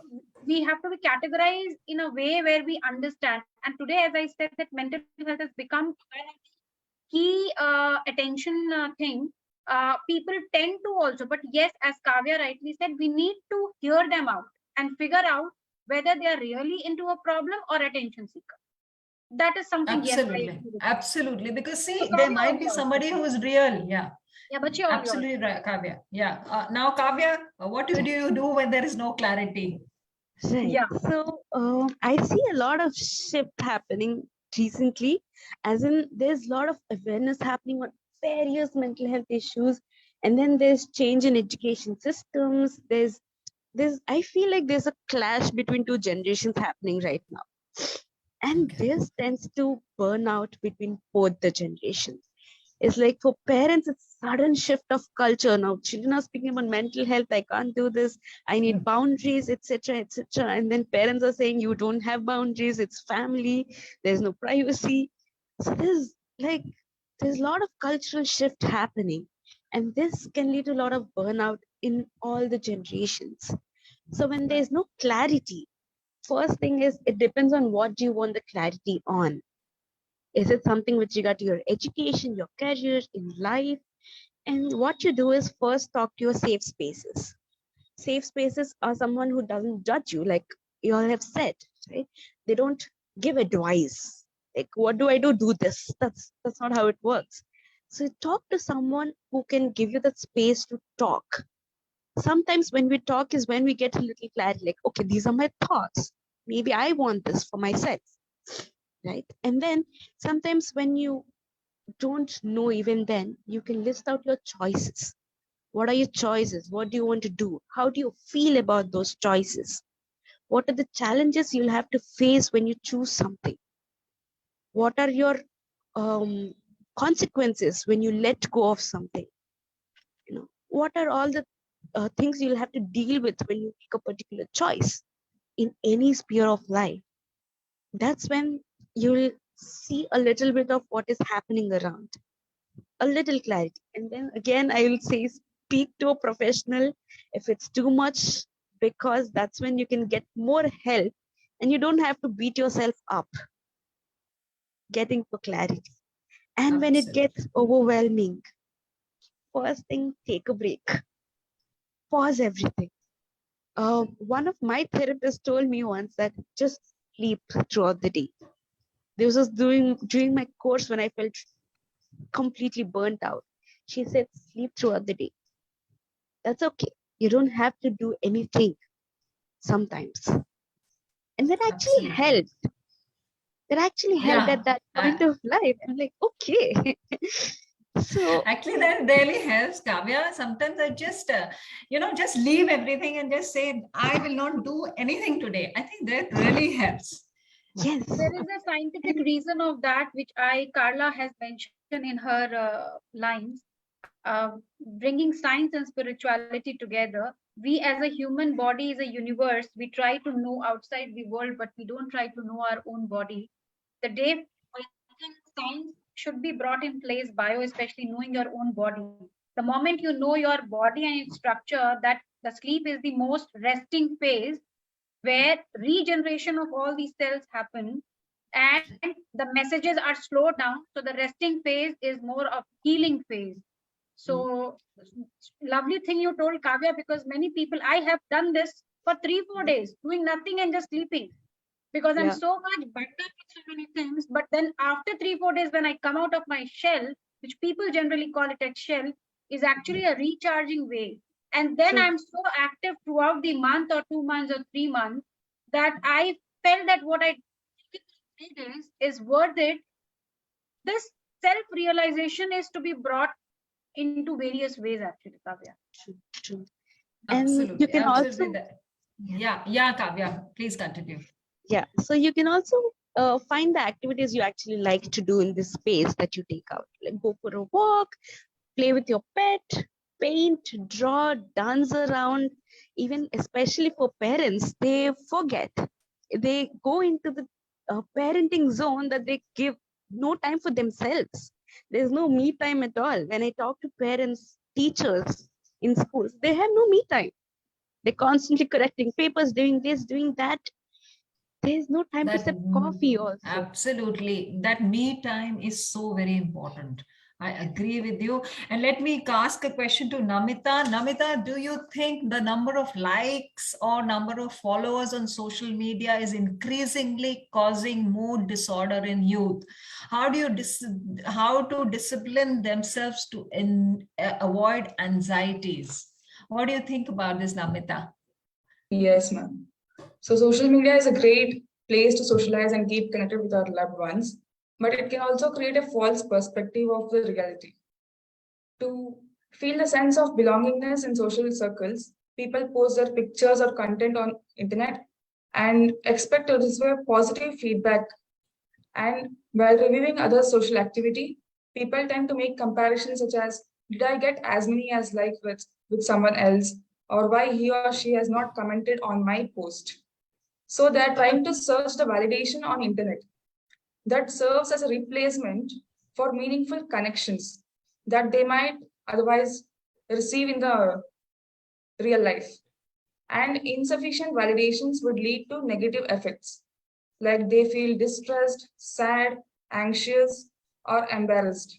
we have to be categorized in a way where we understand. And today, as I said, that mental health has become a key attention thing. People tend to also, but yes, as Kavya rightly said, we need to hear them out and figure out whether they are really into a problem or attention seeker. That is something, yes, I Absolutely. agree with. Absolutely. Because So see, there Kavya, all might be yours. somebody who is real. Yeah. Yeah, but all yours. Absolutely right, Kavya. Yeah. Now, Kavya, what do you do when there is no clarity? right. Yeah. So I see a lot of shift happening recently, as in there's a lot of awareness happening on various mental health issues, and then there's change in education systems. There's I feel like there's a clash between two generations happening right now, and Okay. this tends to burn out between both the generations. It's like for parents, it's sudden shift of culture. Now children are speaking about mental health. I can't do this. I need boundaries, etc., etc. And then parents are saying you don't have boundaries. It's family. There's no privacy. So there's a lot of cultural shift happening, and this can lead to a lot of burnout in all the generations. So when there's no clarity, first thing is it depends on what do you want the clarity on. Is it something with regard to your education, your career, in life? And what you do is first talk to your safe spaces. Safe spaces are someone who doesn't judge you, like you all have said, right? They don't give advice. Like, what do I do? Do this. That's not how it works. So talk to someone who can give you the space to talk. Sometimes when we talk is when we get a little clarity, like, okay, these are my thoughts. Maybe I want this for myself, right? And then sometimes when you don't know, even then you can list out your choices. What are your choices? What do you want to do? How do you feel about those choices? What are the challenges you'll have to face when you choose something? What are your consequences when you let go of something? What are all the things you'll have to deal with when you make a particular choice in any sphere of life? That's when you'll see a little bit of what is happening around, a little clarity. And then again, I will say speak to a professional if it's too much, because that's when you can get more help and you don't have to beat yourself up getting for clarity. And when it Absolutely. gets overwhelming, first thing, take a break, pause everything. One of my therapists told me once that just sleep throughout the day. This was during my course when I felt completely burnt out. She said, sleep throughout the day. That's okay. You don't have to do anything sometimes. And that actually Absolutely. helped. That actually helped Yeah. at that point of life. I'm like, okay. So Actually, that really helps, Kavya. Sometimes I just, just leave everything and just say, I will not do anything today. I think that really helps. yes. There is a scientific reason of that, which Carla has mentioned in her lines, bringing science and spirituality together. We as a human body is a universe. We try to know outside the world, but we don't try to know our own body. The day I think science should be brought in place, bio, especially knowing your own body. The moment you know your body and its structure, that the sleep is the most resting phase where regeneration of all these cells happen and the messages are slowed down. So the resting phase is more of healing phase. So lovely thing you told, Kavya, because many people, I have done this for 3-4 days, doing nothing and just sleeping. because I'm Yeah. so much backed up with so many things. But then after 3-4 days, when I come out of my shell, which people generally call it a shell, is actually a recharging way. And then True. I'm so active throughout the month or 2 months or 3 months that I felt that what I did in 3 days is worth it. This self-realization is to be brought into various ways, actually, Kavya. True. True. And Absolutely. you can Absolutely. also, Yeah, Kavya, please continue. yeah, so you can also find the activities you actually like to do in this space that you take out. Like go for a walk, play with your pet, paint, draw, dance around. Even especially for parents, they forget. They go into the parenting zone that they give no time for themselves. There's no me time at all. When I talk to parents, teachers in schools, they have no me time. They're constantly correcting papers, doing this, doing that. There's no time to sip coffee also. Absolutely. That me time is so very important. I agree with you. And let me ask a question to Namita. Namita, do you think the number of likes or number of followers on social media is increasingly causing mood disorder in youth? How do you how to discipline themselves to avoid anxieties? What do you think about this, Namita? Yes, ma'am. So social media is a great place to socialize and keep connected with our loved ones, but it can also create a false perspective of the reality. To feel the sense of belongingness in social circles, people post their pictures or content on internet and expect to receive positive feedback. And while reviewing other social activity, people tend to make comparisons such as, did I get as many as likes with someone else? Or why he or she has not commented on my post? So they're trying to search the validation on internet that serves as a replacement for meaningful connections that they might otherwise receive in the real life. And insufficient validations would lead to negative effects, like they feel distressed, sad, anxious, or embarrassed.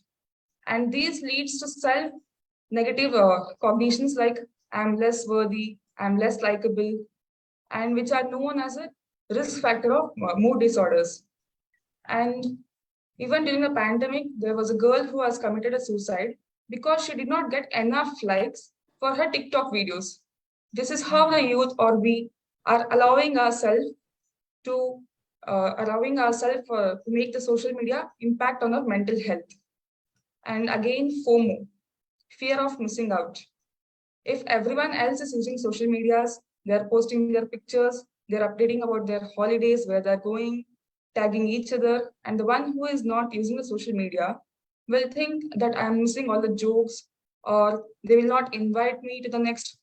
And these leads to self-negative cognitions like I'm less worthy, I'm less likable, and which are known as a risk factor of mood disorders. And even during the pandemic, there was a girl who has committed a suicide because she did not get enough likes for her TikTok videos. This is how the youth or we are allowing ourselves to make the social media impact on our mental health. And again, FOMO, fear of missing out. If everyone else is using social medias, they're posting their pictures, they're updating about their holidays, where they're going, tagging each other, and the one who is not using the social media will think that I'm missing all the jokes, or they will not invite me to the next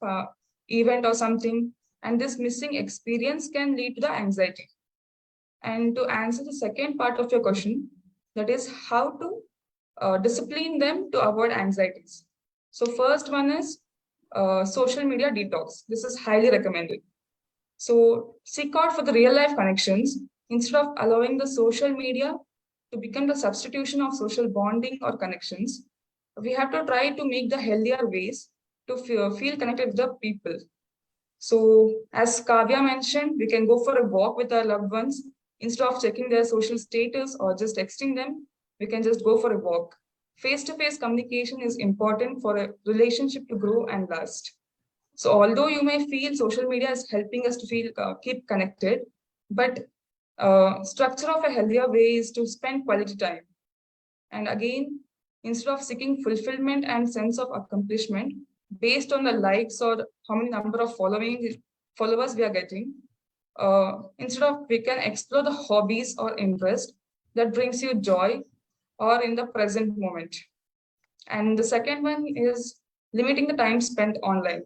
event or something. And this missing experience can lead to the anxiety. And to answer the second part of your question, that is how to discipline them to avoid anxieties. So first one is social media detox. This is highly recommended. So seek out for the real life connections instead of allowing the social media to become the substitution of social bonding or connections. We have to try to make the healthier ways to feel connected with the people. So as Kavya mentioned, we can go for a walk with our loved ones. Instead of checking their social status or just texting them, we can just go for a walk. Face-to-face communication is important for a relationship to grow and last. So although you may feel social media is helping us to keep connected, but structure of a healthier way is to spend quality time. And again, instead of seeking fulfillment and sense of accomplishment based on the likes or how many number of followers we are getting, instead of we can explore the hobbies or interest that brings you joy or in the present moment. And the second one is limiting the time spent online.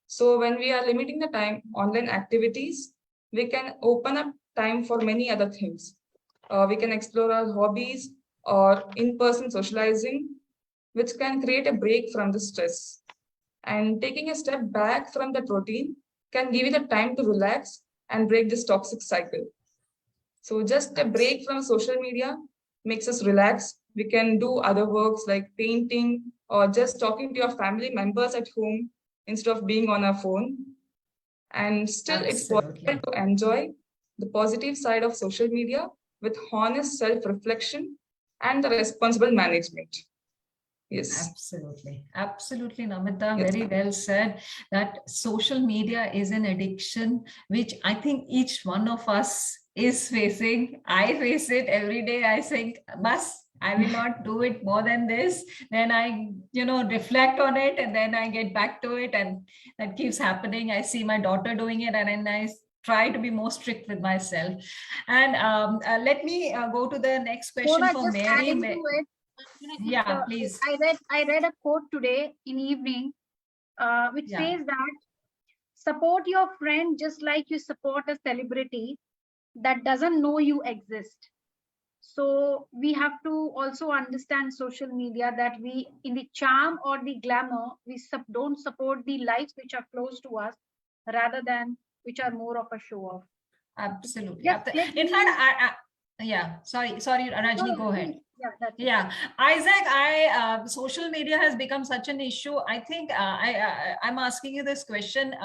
So when we are limiting the time online activities, we can open up time for many other things. We can explore our hobbies or in-person socializing, which can create a break from the stress. And taking a step back from that routine can give you the time to relax and break this toxic cycle. So just a break from social media makes us relax. We can do other works like painting or just talking to your family members at home instead of being on our phone. And still it's possible to enjoy the positive side of social media with honest self-reflection and the responsible management. Yes. Absolutely. Absolutely, Namita. Yes, Very ma'am. well said that social media is an addiction, which I think each one of us is facing. I face it every day. I think, bus, I will not do it more than this. Then I, reflect on it and then I get back to it. And that keeps happening. I see my daughter doing it and then I try to be more strict with myself. And let me go to the next question Mona, for just Mary. adding to it, Yeah, please. I read a quote today in evening, which Yeah. says that support your friend just like you support a celebrity that doesn't know you exist. So we have to also understand social media that we, in the charm or the glamour, we don't support the lives which are close to us rather than which are more of a show off. Absolutely. Just click In me. fact, sorry, Rajni, No, go ahead. Yeah, that's it. Yeah, Isaac, social media has become such an issue. I think I'm asking you this question.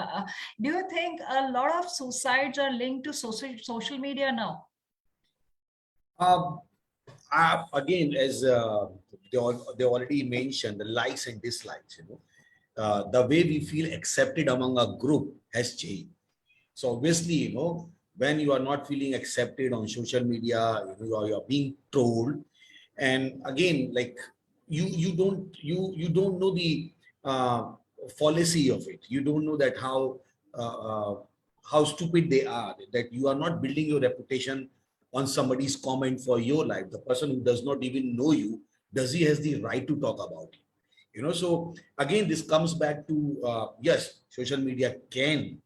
Do you think a lot of suicides are linked to social media now? Again, as they already mentioned, the likes and dislikes, the way we feel accepted among a group has changed. So obviously, when you are not feeling accepted on social media, you're being trolled. And again, like you don't know the fallacy of it. You don't know that how stupid they are, that you are not building your reputation on somebody's comment for your life. The person who does not even know you, does he has the right to talk about you? So again, this comes back to yes, social media can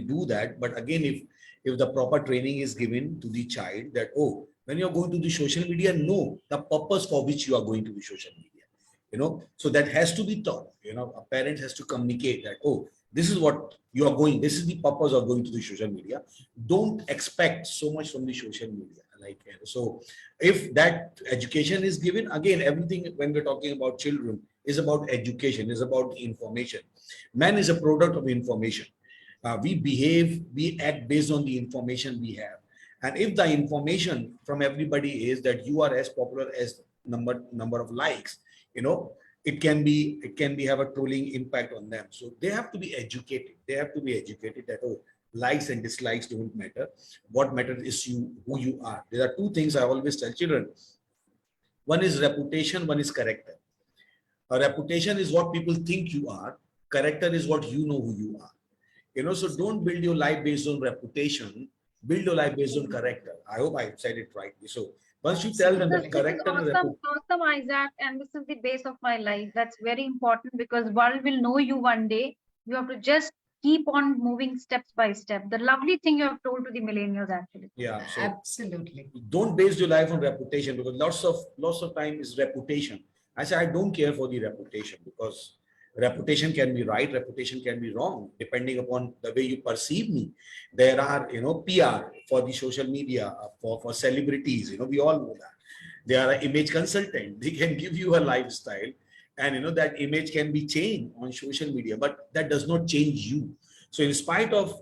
do that, but again, if the proper training is given to the child that, oh, when you're going to the social media, know the purpose for which you are going to the social media. So that has to be taught. A parent has to communicate that, oh, this is what you are going, this is the purpose of going to the social media. Don't expect so much from the social media. So if that education is given, again, everything when we're talking about children is about education, is about information. Man is a product of information. We act based on the information we have. And if the information from everybody is that you are as popular as number of likes, it can be have a trolling impact on them. So they have to be educated. They have to be educated that, oh, likes and dislikes don't matter. What matters is who you are. There are two things I always tell children. One is reputation, one is character. A reputation is what people think you are. Character is what you know who you are. So don't build your life based on reputation. Build your life based on character. I hope I said it rightly. So once you tell them that character and Awesome, Isaac, and this is the base of my life. That's very important because world will know you one day. You have to just keep on moving steps by step. The lovely thing you have told to the millennials, actually. Yeah, so Absolutely. don't base your life on reputation, because lots of time is reputation. I say I don't care for the reputation, because reputation can be right, reputation can be wrong, depending upon the way you perceive me. There are, PR for the social media, for celebrities, we all know that. They are an image consultant. They can give you a lifestyle, and that image can be changed on social media, but that does not change you. So in spite of,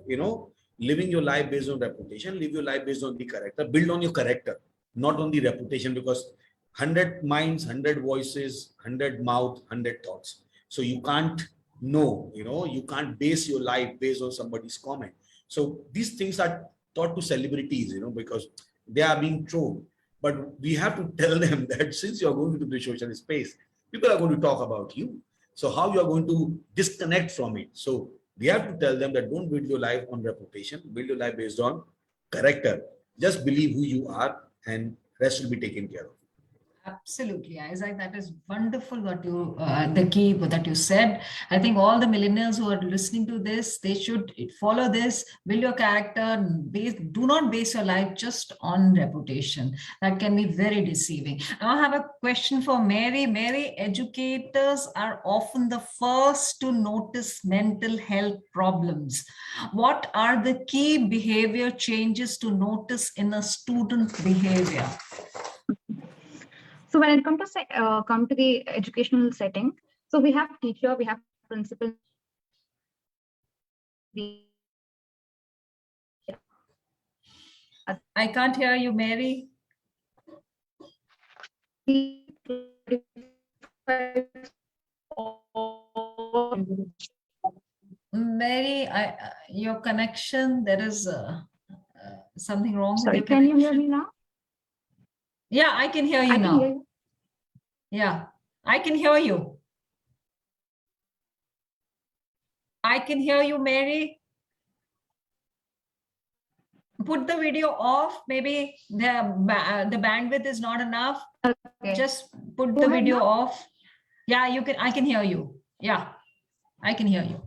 living your life based on reputation, live your life based on the character, build on your character, not on the reputation, because 100 minds, 100 voices, 100 mouth, 100 thoughts. So you can't know, you can't base your life based on somebody's comment. So these things are taught to celebrities, because they are being trolled. But we have to tell them that since you're going to the social space, people are going to talk about you. So how you are going to disconnect from it? So we have to tell them that don't build your life on reputation, build your life based on character. Just believe who you are, and rest will be taken care of. Absolutely, Isaac. That is wonderful. What the key that you said. I think all the millennials who are listening to this, they should follow this. Build your character. Do not base your life just on reputation. That can be very deceiving. Now I have a question for Mary. Mary, educators are often the first to notice mental health problems. What are the key behavior changes to notice in a student behavior? So when it comes to come to the educational setting, so we have teacher, we have principal. I can't hear you, Mary. Mary, your connection, there is something wrong with Sorry, your can you hear connection. me now? Yeah, I can hear you I can now. hear you. Yeah, I can hear you. I can hear you, Mary. Put the video off. Maybe the bandwidth is not enough. Okay. Just put Go the ahead video now. off. Yeah, you can. I can hear you. Yeah, I can hear you.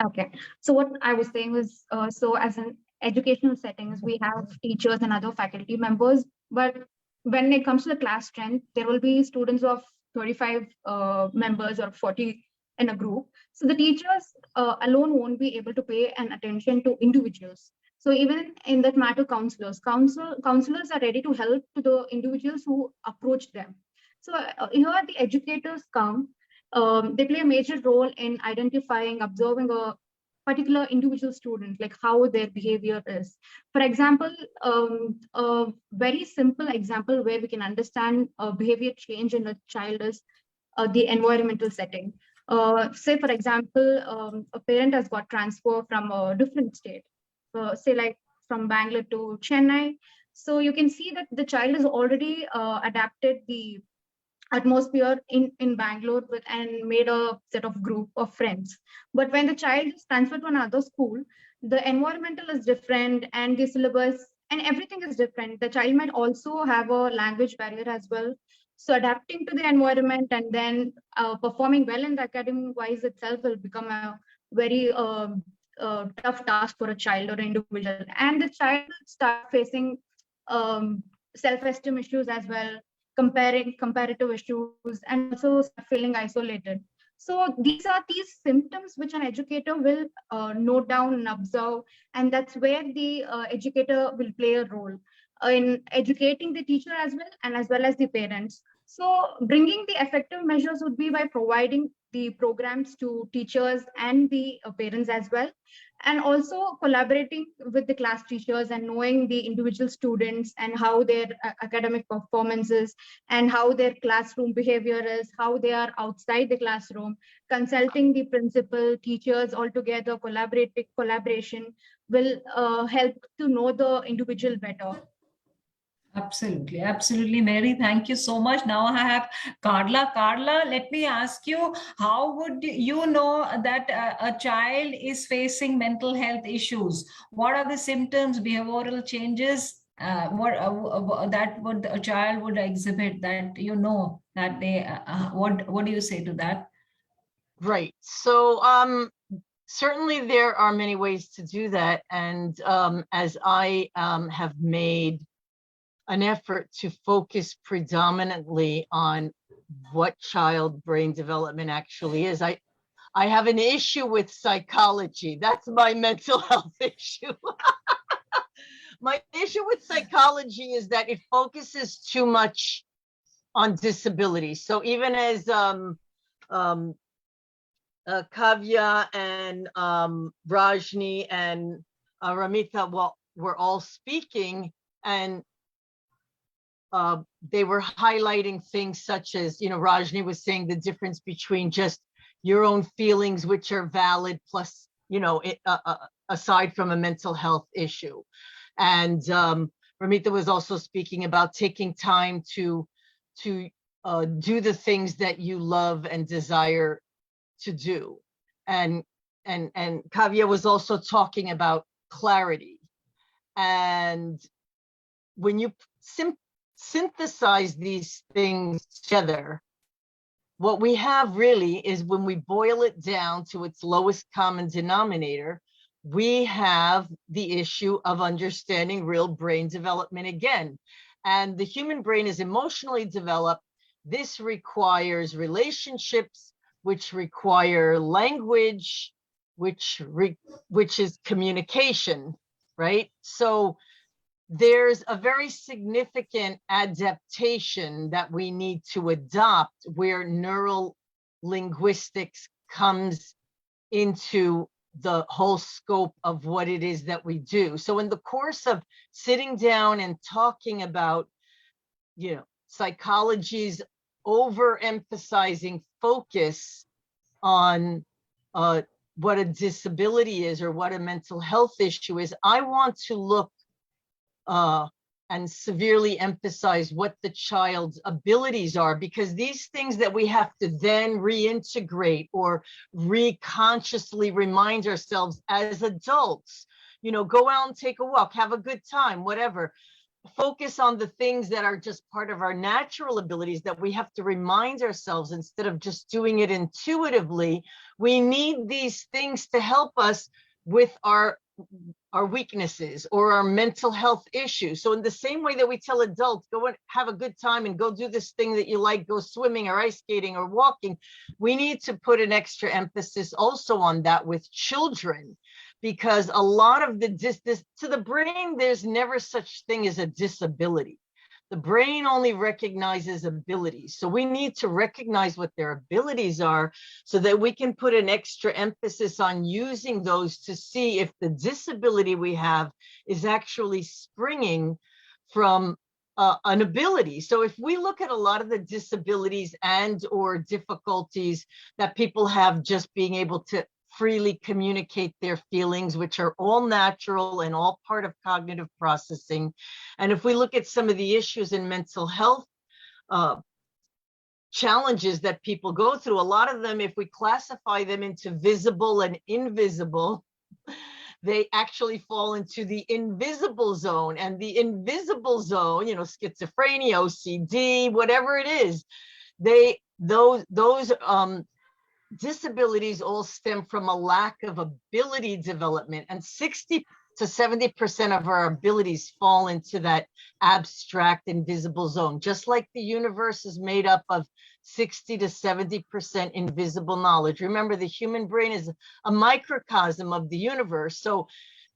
Okay. So what I was saying was, so as an educational settings, we have teachers and other faculty members, but when it comes to the class strength, there will be students of 35 members or 40 in a group. So the teachers alone won't be able to pay an attention to individuals. So even in that matter, counselors are ready to help to the individuals who approach them. So here the educators come. They play a major role in identifying, observing a particular individual student, like how their behavior is. For example, a very simple example where we can understand behavior change in a child is the environmental setting. Say, for example, a parent has got transfer from a different state, say like from Bangalore to Chennai. So you can see that the child has already adapted the atmosphere in Bangalore and made a set of group of friends. But when the child is transferred to another school, the environmental is different and the syllabus and everything is different. The child might also have a language barrier as well. So adapting to the environment and then performing well in the academic wise itself will become a very tough task for a child or an individual. And the child will start facing self-esteem issues as well, comparative issues, and also feeling isolated. So these symptoms which an educator will note down and observe, and that's where the educator will play a role in educating the teacher as well as the parents. So bringing the effective measures would be by providing the programs to teachers and the parents as well, and also collaborating with the class teachers and knowing the individual students and how their academic performance is and how their classroom behavior is, how they are outside the classroom, consulting the principal, teachers all together, collaboration will help to know the individual better. Absolutely, absolutely, Mary. Thank you so much. Now I have Carla. Carla, let me ask you, how would you know that a child is facing mental health issues? What are the symptoms, behavioral changes that would a child would exhibit that you know that they? What do you say to that? Right. So certainly there are many ways to do that. And as I have made an effort to focus predominantly on what child brain development actually is, I have an issue with psychology. That's my mental health issue. My issue with psychology is that it focuses too much on disability. So even as Kavya and Rajni and Ramita were all speaking, and they were highlighting things such as, Rajni was saying the difference between just your own feelings, which are valid, plus, aside from a mental health issue. And Ramita was also speaking about taking time to do the things that you love and desire to do. And Kavya was also talking about clarity. And when you synthesize these things together, what we have really is, when we boil it down to its lowest common denominator, we have the issue of understanding real brain development again. And the human brain is emotionally developed. This requires relationships, which require language, which is communication, right? So there's a very significant adaptation that we need to adopt, where neural linguistics comes into the whole scope of what it is that we do. So in the course of sitting down and talking about, psychology's overemphasizing focus on what a disability is or what a mental health issue is, I want to look and severely emphasize what the child's abilities are, because these things that we have to then reintegrate or reconsciously remind ourselves as adults, go out and take a walk, have a good time, whatever. Focus on the things that are just part of our natural abilities that we have to remind ourselves instead of just doing it intuitively. We need these things to help us with our weaknesses or our mental health issues. So in the same way that we tell adults, go and have a good time and go do this thing that you like, go swimming or ice skating or walking, we need to put an extra emphasis also on that with children, because a lot of to the brain, there's never such thing as a disability. The brain only recognizes abilities. So we need to recognize what their abilities are so that we can put an extra emphasis on using those to see if the disability we have is actually springing from an ability. So if we look at a lot of the disabilities and or difficulties that people have just being able to freely communicate their feelings, which are all natural and all part of cognitive processing. And if we look at some of the issues in mental health challenges that people go through, a lot of them, if we classify them into visible and invisible, they actually fall into the invisible zone. And the invisible zone, schizophrenia, OCD, whatever it is, those disabilities all stem from a lack of ability development, and 60 to 70% of our abilities fall into that abstract invisible zone. Just like the universe is made up of 60 to 70% invisible knowledge. Remember, the human brain is a microcosm of the universe. So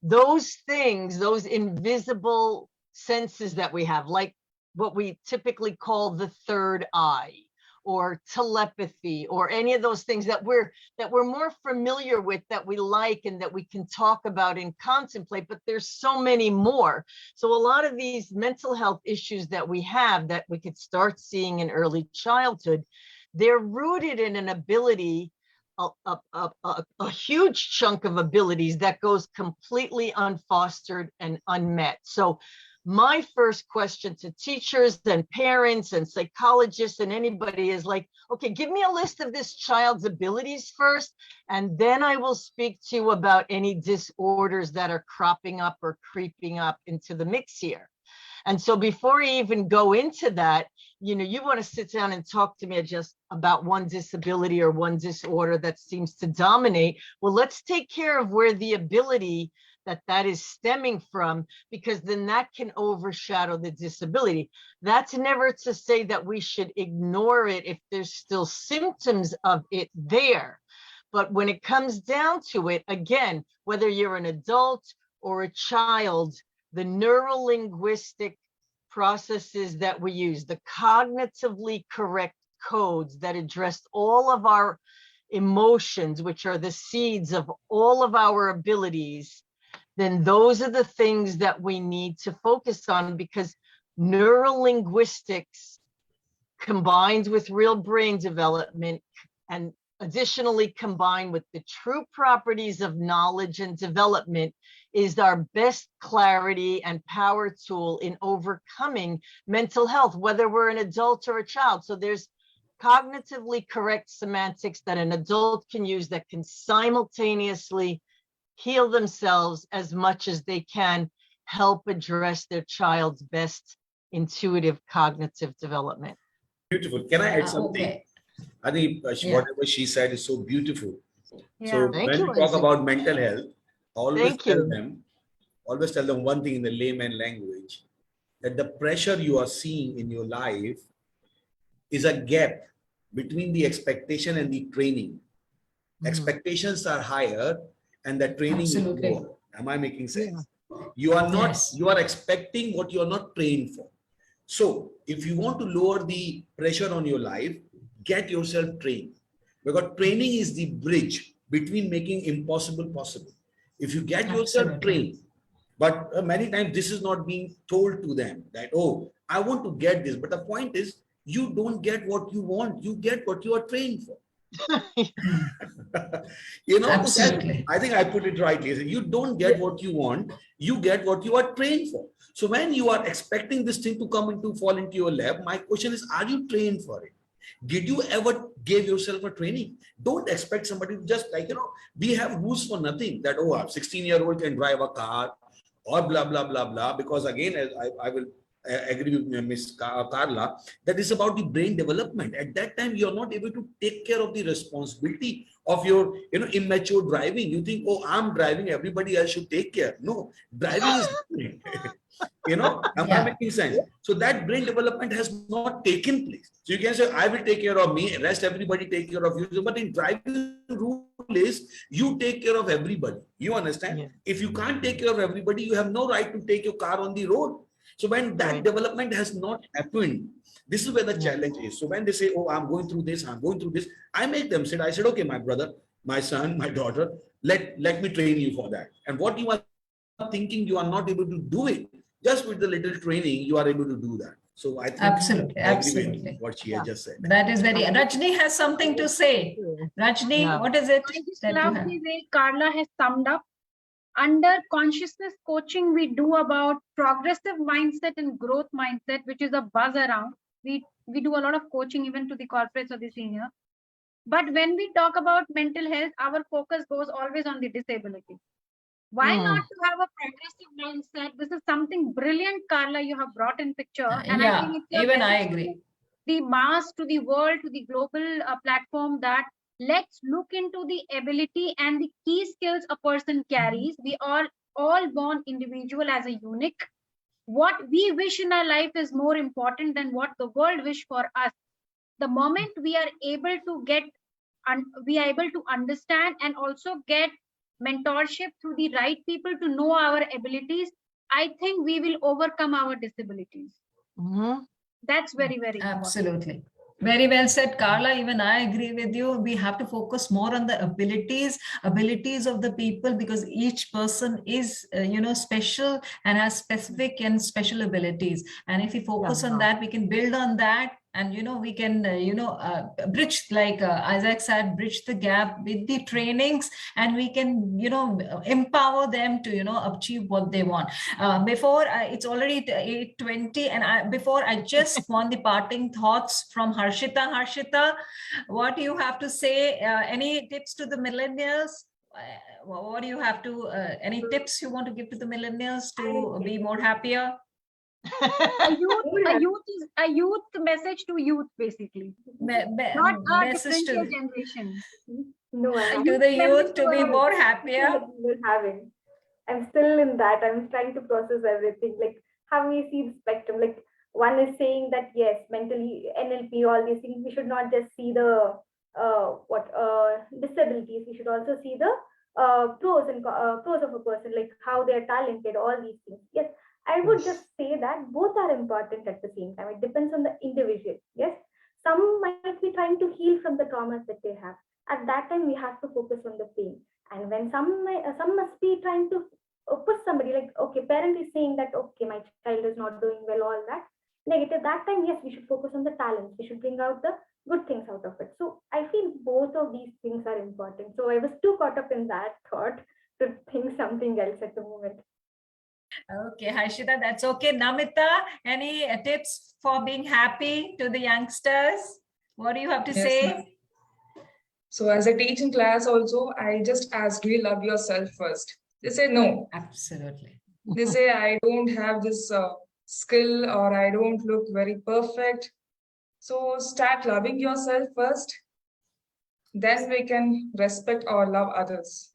those things, those invisible senses that we have, like what we typically call the third eye, or telepathy, or any of those things that we're more familiar with, that we like and that we can talk about and contemplate, but there's so many more. So a lot of these mental health issues that we have that we could start seeing in early childhood, they're rooted in an ability, a huge chunk of abilities that goes completely unfostered and unmet. So my first question to teachers and parents and psychologists and anybody is like, okay, give me a list of this child's abilities first, and then I will speak to you about any disorders that are cropping up or creeping up into the mix here. And so before I even go into that, you want to sit down and talk to me just about one disability or one disorder that seems to dominate. Well, let's take care of where the ability that is stemming from, because then that can overshadow the disability. That's never to say that we should ignore it if there's still symptoms of it there. But when it comes down to it, again, whether you're an adult or a child, the neuro-linguistic processes that we use, the cognitively correct codes that address all of our emotions, which are the seeds of all of our abilities, then those are the things that we need to focus on, because neurolinguistics combined with real brain development, and additionally combined with the true properties of knowledge and development, is our best clarity and power tool in overcoming mental health, whether we're an adult or a child. So there's cognitively correct semantics that an adult can use that can simultaneously heal themselves as much as they can help address their child's best intuitive cognitive development. Beautiful. Can I add something? Okay. I think whatever she said is so beautiful. So Thank when you, we talk Lindsay. about mental health, always Thank you. always tell them one thing in the layman language, that the pressure you are seeing in your life is a gap between the expectation and the training. Expectations are higher and the training Absolutely. is lower. Am I making sense? You are not, you are expecting what you are not trained for. So if you want to lower the pressure on your life, get yourself trained, because training is the bridge between making impossible possible. If you get yourself Absolutely. trained, but many times this is not being told to them that, oh, I want to get this. But the point is, you don't get what you want, you get what you are trained for. You know, Absolutely. I think I put it rightly. You don't get what you want, you get what you are trained for. So when you are expecting this thing to fall into your lap, my question is, are you trained for it? Did you ever give yourself a training? Don't expect somebody to just, like, you know, we have rules for nothing that, oh, a 16-year-old can drive a car or blah, blah, blah, blah. Because again, as I will agree with Ms. Carla, that is about the brain development. At that time, you're not able to take care of the responsibility of your, you know, immature driving. You think, oh, I'm driving, everybody else should take care. No, driving is different. You know, am I making sense? So that brain development has not taken place. So you can say, I will take care of me, rest everybody take care of you. But in driving, rule is you take care of everybody. You understand? Yeah. If you can't take care of everybody, you have no right to take your car on the road. So when that development has not happened, this is where the challenge is. So when they say, oh, I'm going through this, I make them sit. I said, okay, my brother, my son, my daughter, let me train you for that. And what you are thinking you are not able to do it, just with the little training, you are able to do that. So I think Absolutely, I agree with absolutely. what she has just said. That is very. Rajni has something to say. Rajni, what is it I just that you love have? the way Carla has summed up. Under consciousness coaching, we do about progressive mindset and growth mindset, which is a buzz around. We do a lot of coaching even to the corporates or the senior. But when we talk about mental health, our focus goes always on the disability. Why not to have a progressive mindset? This is something brilliant, Carla, you have brought in picture. And I think it's even I message agree. to the mass, to the world, to the global platform, that let's look into the ability and the key skills a person carries. We are all born individual as a unique. What we wish in our life is more important than what the world wish for us. The moment we are able to get, we are able to understand and also get mentorship through the right people to know our abilities, I think we will overcome our disabilities. That's very, very important. Absolutely. Very well said, Carla. Even I agree with you. We have to focus more on the abilities of the people, because each person is, special and has specific and special abilities. And if we focus on that, we can build on that. And, we can, bridge, like Isaac said, bridge the gap with the trainings, and we can, empower them to, achieve what they want. Before it's already 8:20, and before I just want the parting thoughts from Harshita. Harshita, what do you have to say? Any tips to the millennials? What do you have to, any tips you want to give to the millennials to be more happier? A youth message to youth, basically. Not a Message to differential generation. No, to the youth to be more happier. I'm still in that. I'm trying to process everything. Like, how we see the spectrum. Like, one is saying that yes, mentally, NLP, all these things, we should not just see the disabilities. We should also see the pros of a person, like how they are talented, all these things. Yes, I would just say that both are important at the same time. It depends on the individual. Yes, some might be trying to heal from the traumas that they have. At that time, we have to focus on the pain. And when some must be trying to push somebody, like, okay, parent is saying that, okay, my child is not doing well, all that negative. That time, yes, we should focus on the talents. We should bring out the good things out of it. So I feel both of these things are important. So I was too caught up in that thought to think something else at the moment. Okay, Harshita, that's okay. Namita, any tips for being happy to the youngsters? What do you have to say? So as I teach in class also, I just ask, do you love yourself first? They say no. Absolutely. They say, I don't have this skill, or I don't look very perfect. So start loving yourself first. Then we can respect or love others.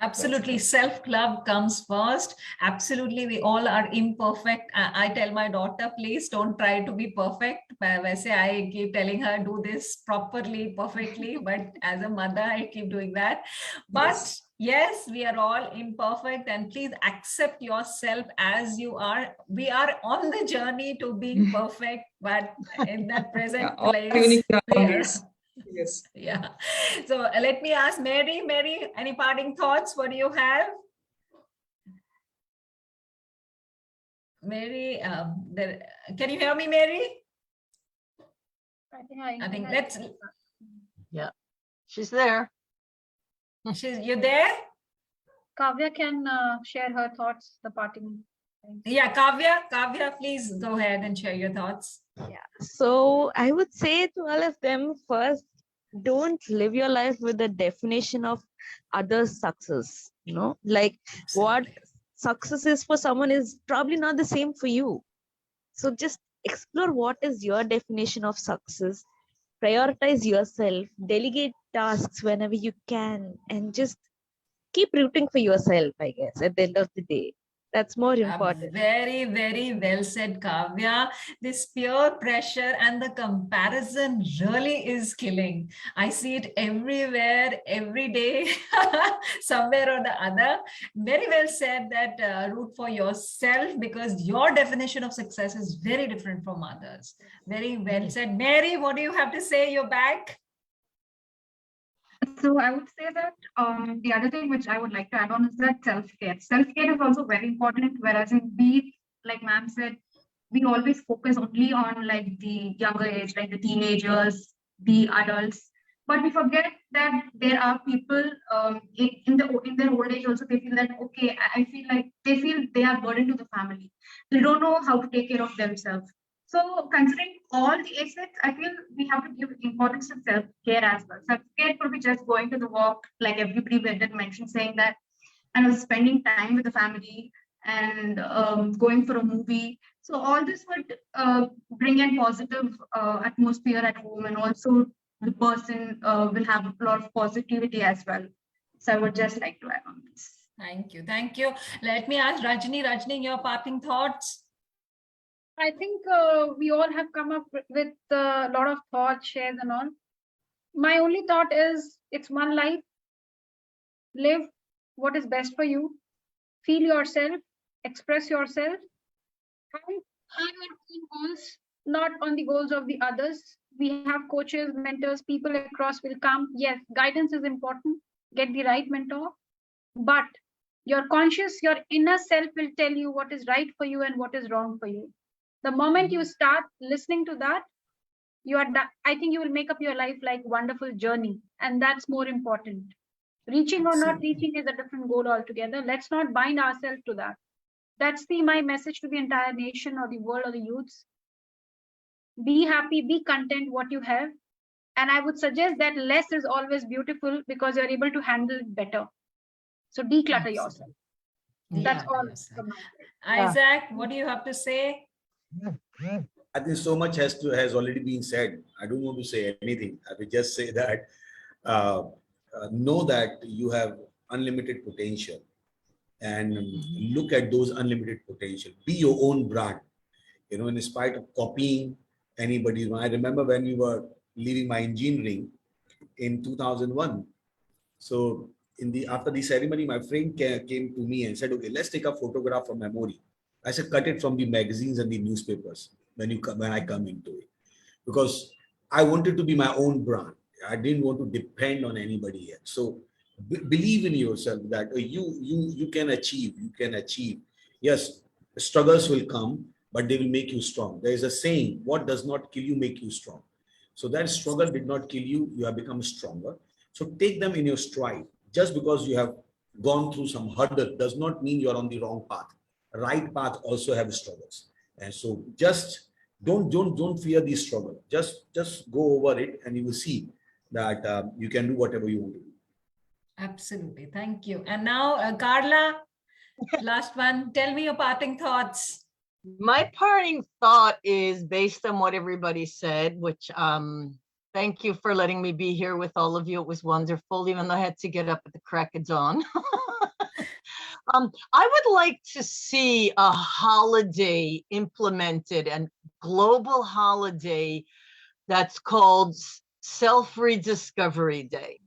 Absolutely. Self-love comes first. Absolutely. We all are imperfect. I tell my daughter, please don't try to be perfect. I keep telling her, do this properly, perfectly. But as a mother, I keep doing that. But yes, we are all imperfect, and please accept yourself as you are. We are on the journey to being perfect, but in that present place, Yes. Yeah. So let me ask Mary. Mary, any parting thoughts? What do you have? Mary, can you hear me, Mary? I think let's. Yeah, she's there. You there? Kavya can share her thoughts, the parting. Yeah, Kavya, please go ahead and share your thoughts. Yeah. So I would say to all of them, first, don't live your life with the definition of others' success. Like what success is for someone is probably not the same for you. So just explore what is your definition of success, prioritize yourself, delegate tasks whenever you can, and just keep rooting for yourself, I guess, at the end of the day. That's more important. Very, very well said, Kavya. This peer pressure and the comparison really is killing. I see it everywhere, every day, somewhere or the other. Very well said that root for yourself, because your definition of success is very different from others. Very well said. Mary, what do you have to say? You're back. So I would say that the other thing which I would like to add on is that self-care. Self-care is also very important, whereas in we, like ma'am said, we always focus only on like the younger age, like the teenagers, the adults. But we forget that there are people in their old age also, they feel that, okay, I feel like they feel they are burden to the family. They don't know how to take care of themselves. So considering all the aspects, I feel we have to give importance to self-care as well. Self-care could be just going to the walk, like everybody did mention, saying that, and spending time with the family and going for a movie. So all this would bring in positive atmosphere at home, and also the person will have a lot of positivity as well. So I would just like to add on this. Thank you. Thank you. Let me ask Rajni. Rajni, your parting thoughts? I think we all have come up with a lot of thoughts, shares and all. My only thought is it's one life. Live what is best for you. Feel yourself, express yourself, and have your own goals, not on the goals of the others. We have coaches, mentors, people across will come. Yes, guidance is important. Get the right mentor. But your conscious, your inner self will tell you what is right for you and what is wrong for you. The moment you start listening to that, I think you will make up your life like wonderful journey. And that's more important. Reaching or not reaching is a different goal altogether. Let's not bind ourselves to that. That's my message to the entire nation or the world or the youths. Be happy, be content what you have. And I would suggest that less is always beautiful because you're able to handle it better. So declutter yourself. That's all from my side. Isaac, what do you have to say? I think so much has already been said. I don't want to say anything. I will just say that know that you have unlimited potential, and look at those unlimited potential. Be your own brand. In spite of copying anybody. I remember when we were leaving my engineering in 2001. So after the ceremony, my friend came to me and said, "Okay, let's take a photograph for memory." I said, "Cut it from the magazines and the newspapers when I come into it," because I wanted to be my own brand. I didn't want to depend on anybody else. So believe in yourself that you can achieve. You can achieve. Yes, struggles will come, but they will make you strong. There is a saying: "What does not kill you make you strong." So that struggle did not kill you. You have become stronger. So take them in your stride. Just because you have gone through some hurdle does not mean you're on the wrong path. Right path also have struggles, and so just don't fear the struggle. Just go over it, and you will see that you can do whatever you want to do. Absolutely. Thank you. And now, Carla, last one. Tell me your parting thoughts. My parting thought is based on what everybody said, which thank you for letting me be here with all of you. It was wonderful, even though I had to get up at the crack of dawn. I would like to see a holiday implemented, a global holiday that's called Self-Rediscovery Day.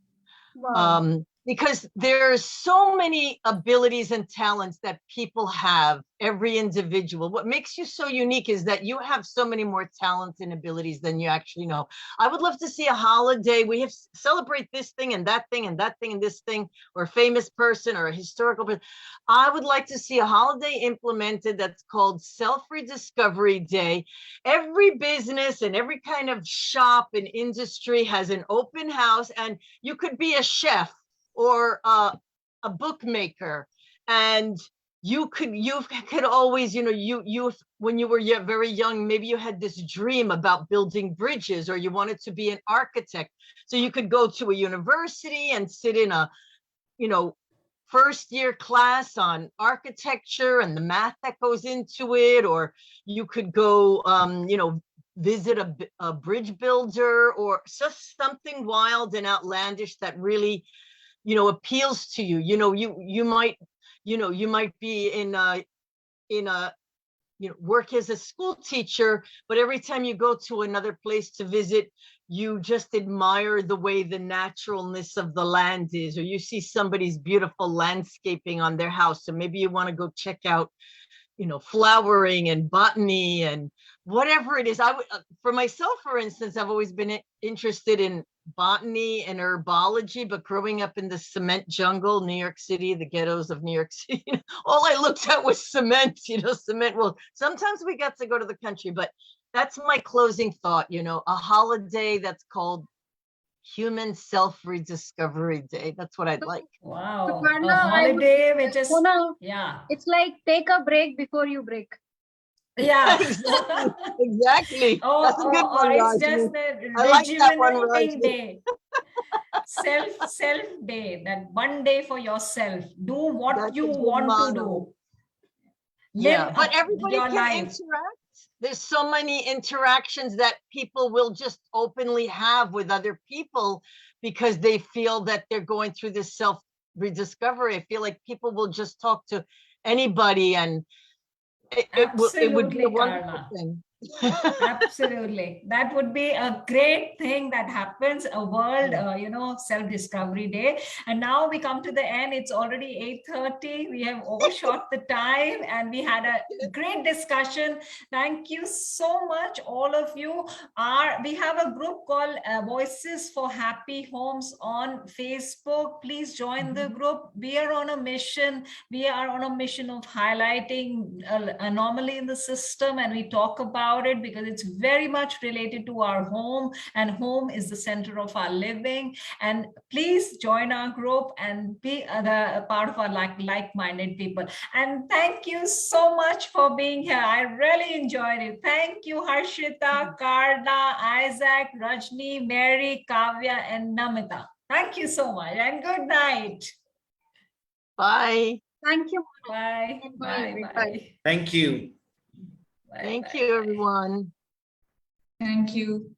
Wow. because there's so many abilities and talents that people have, every individual. What makes you so unique is that you have so many more talents and abilities than you actually know. I would love to see a holiday. We have celebrate this thing and that thing and that thing and this thing, or a famous person or a historical person. I would like to see a holiday implemented that's called Self-Rediscovery Day. Every business and every kind of shop and industry has an open house, and you could be a chef or a bookmaker, and you could always, you when you were very young, maybe you had this dream about building bridges, or you wanted to be an architect, so you could go to a university and sit in a first year class on architecture and the math that goes into it, or you could go visit a bridge builder, or just something wild and outlandish that really appeals to you. You might be in a work as a school teacher, but every time you go to another place to visit, you just admire the way the naturalness of the land is, or you see somebody's beautiful landscaping on their house, so maybe you want to go check out flowering and botany and whatever it is. I would, for myself, for instance, I've always been interested in botany and herbology, but growing up in the cement jungle, New York City, the ghettos of New York City, all I looked at was cement, cement. Well, sometimes we got to go to the country, but that's my closing thought, a holiday that's called Human Self-Rediscovery Day. That's what I'd like. Wow. So, Karna, A holiday which is, Mona, yeah. it's like take a break before you break. Yeah. Exactly. That's a good one, It's Rajni. just a I like that one, rejuvenating Rajni. day. Self day, that one day for yourself. Do what That's you a good want to motto. do. Yeah, Live but everybody your can life. interact. There's so many interactions that people will just openly have with other people because they feel that they're going through this self-rediscovery. I feel like people will just talk to anybody, and it would be a Absolutely, wonderful Carla. thing. Absolutely. That would be a great thing that happens, a world, self-discovery day. And now we come to the end. It's already 8:30. We have overshot the time and we had a great discussion. Thank you so much, all of you. We have a group called Voices for Happy Homes on Facebook. Please join the group. We are on a mission. We are on a mission of highlighting anomaly in the system, and we talk about it because it's very much related to our home, and home is the center of our living. And please join our group and be a part of our like-minded people. And thank you so much for being here. I really enjoyed it. Thank you, Harshita, Karna, Isaac, Rajni, Mary, Kavya, and Namita. Thank you so much, and good night. Bye. Thank you. Bye. Bye. Bye. Thank you. Thank you, everyone. Thank you.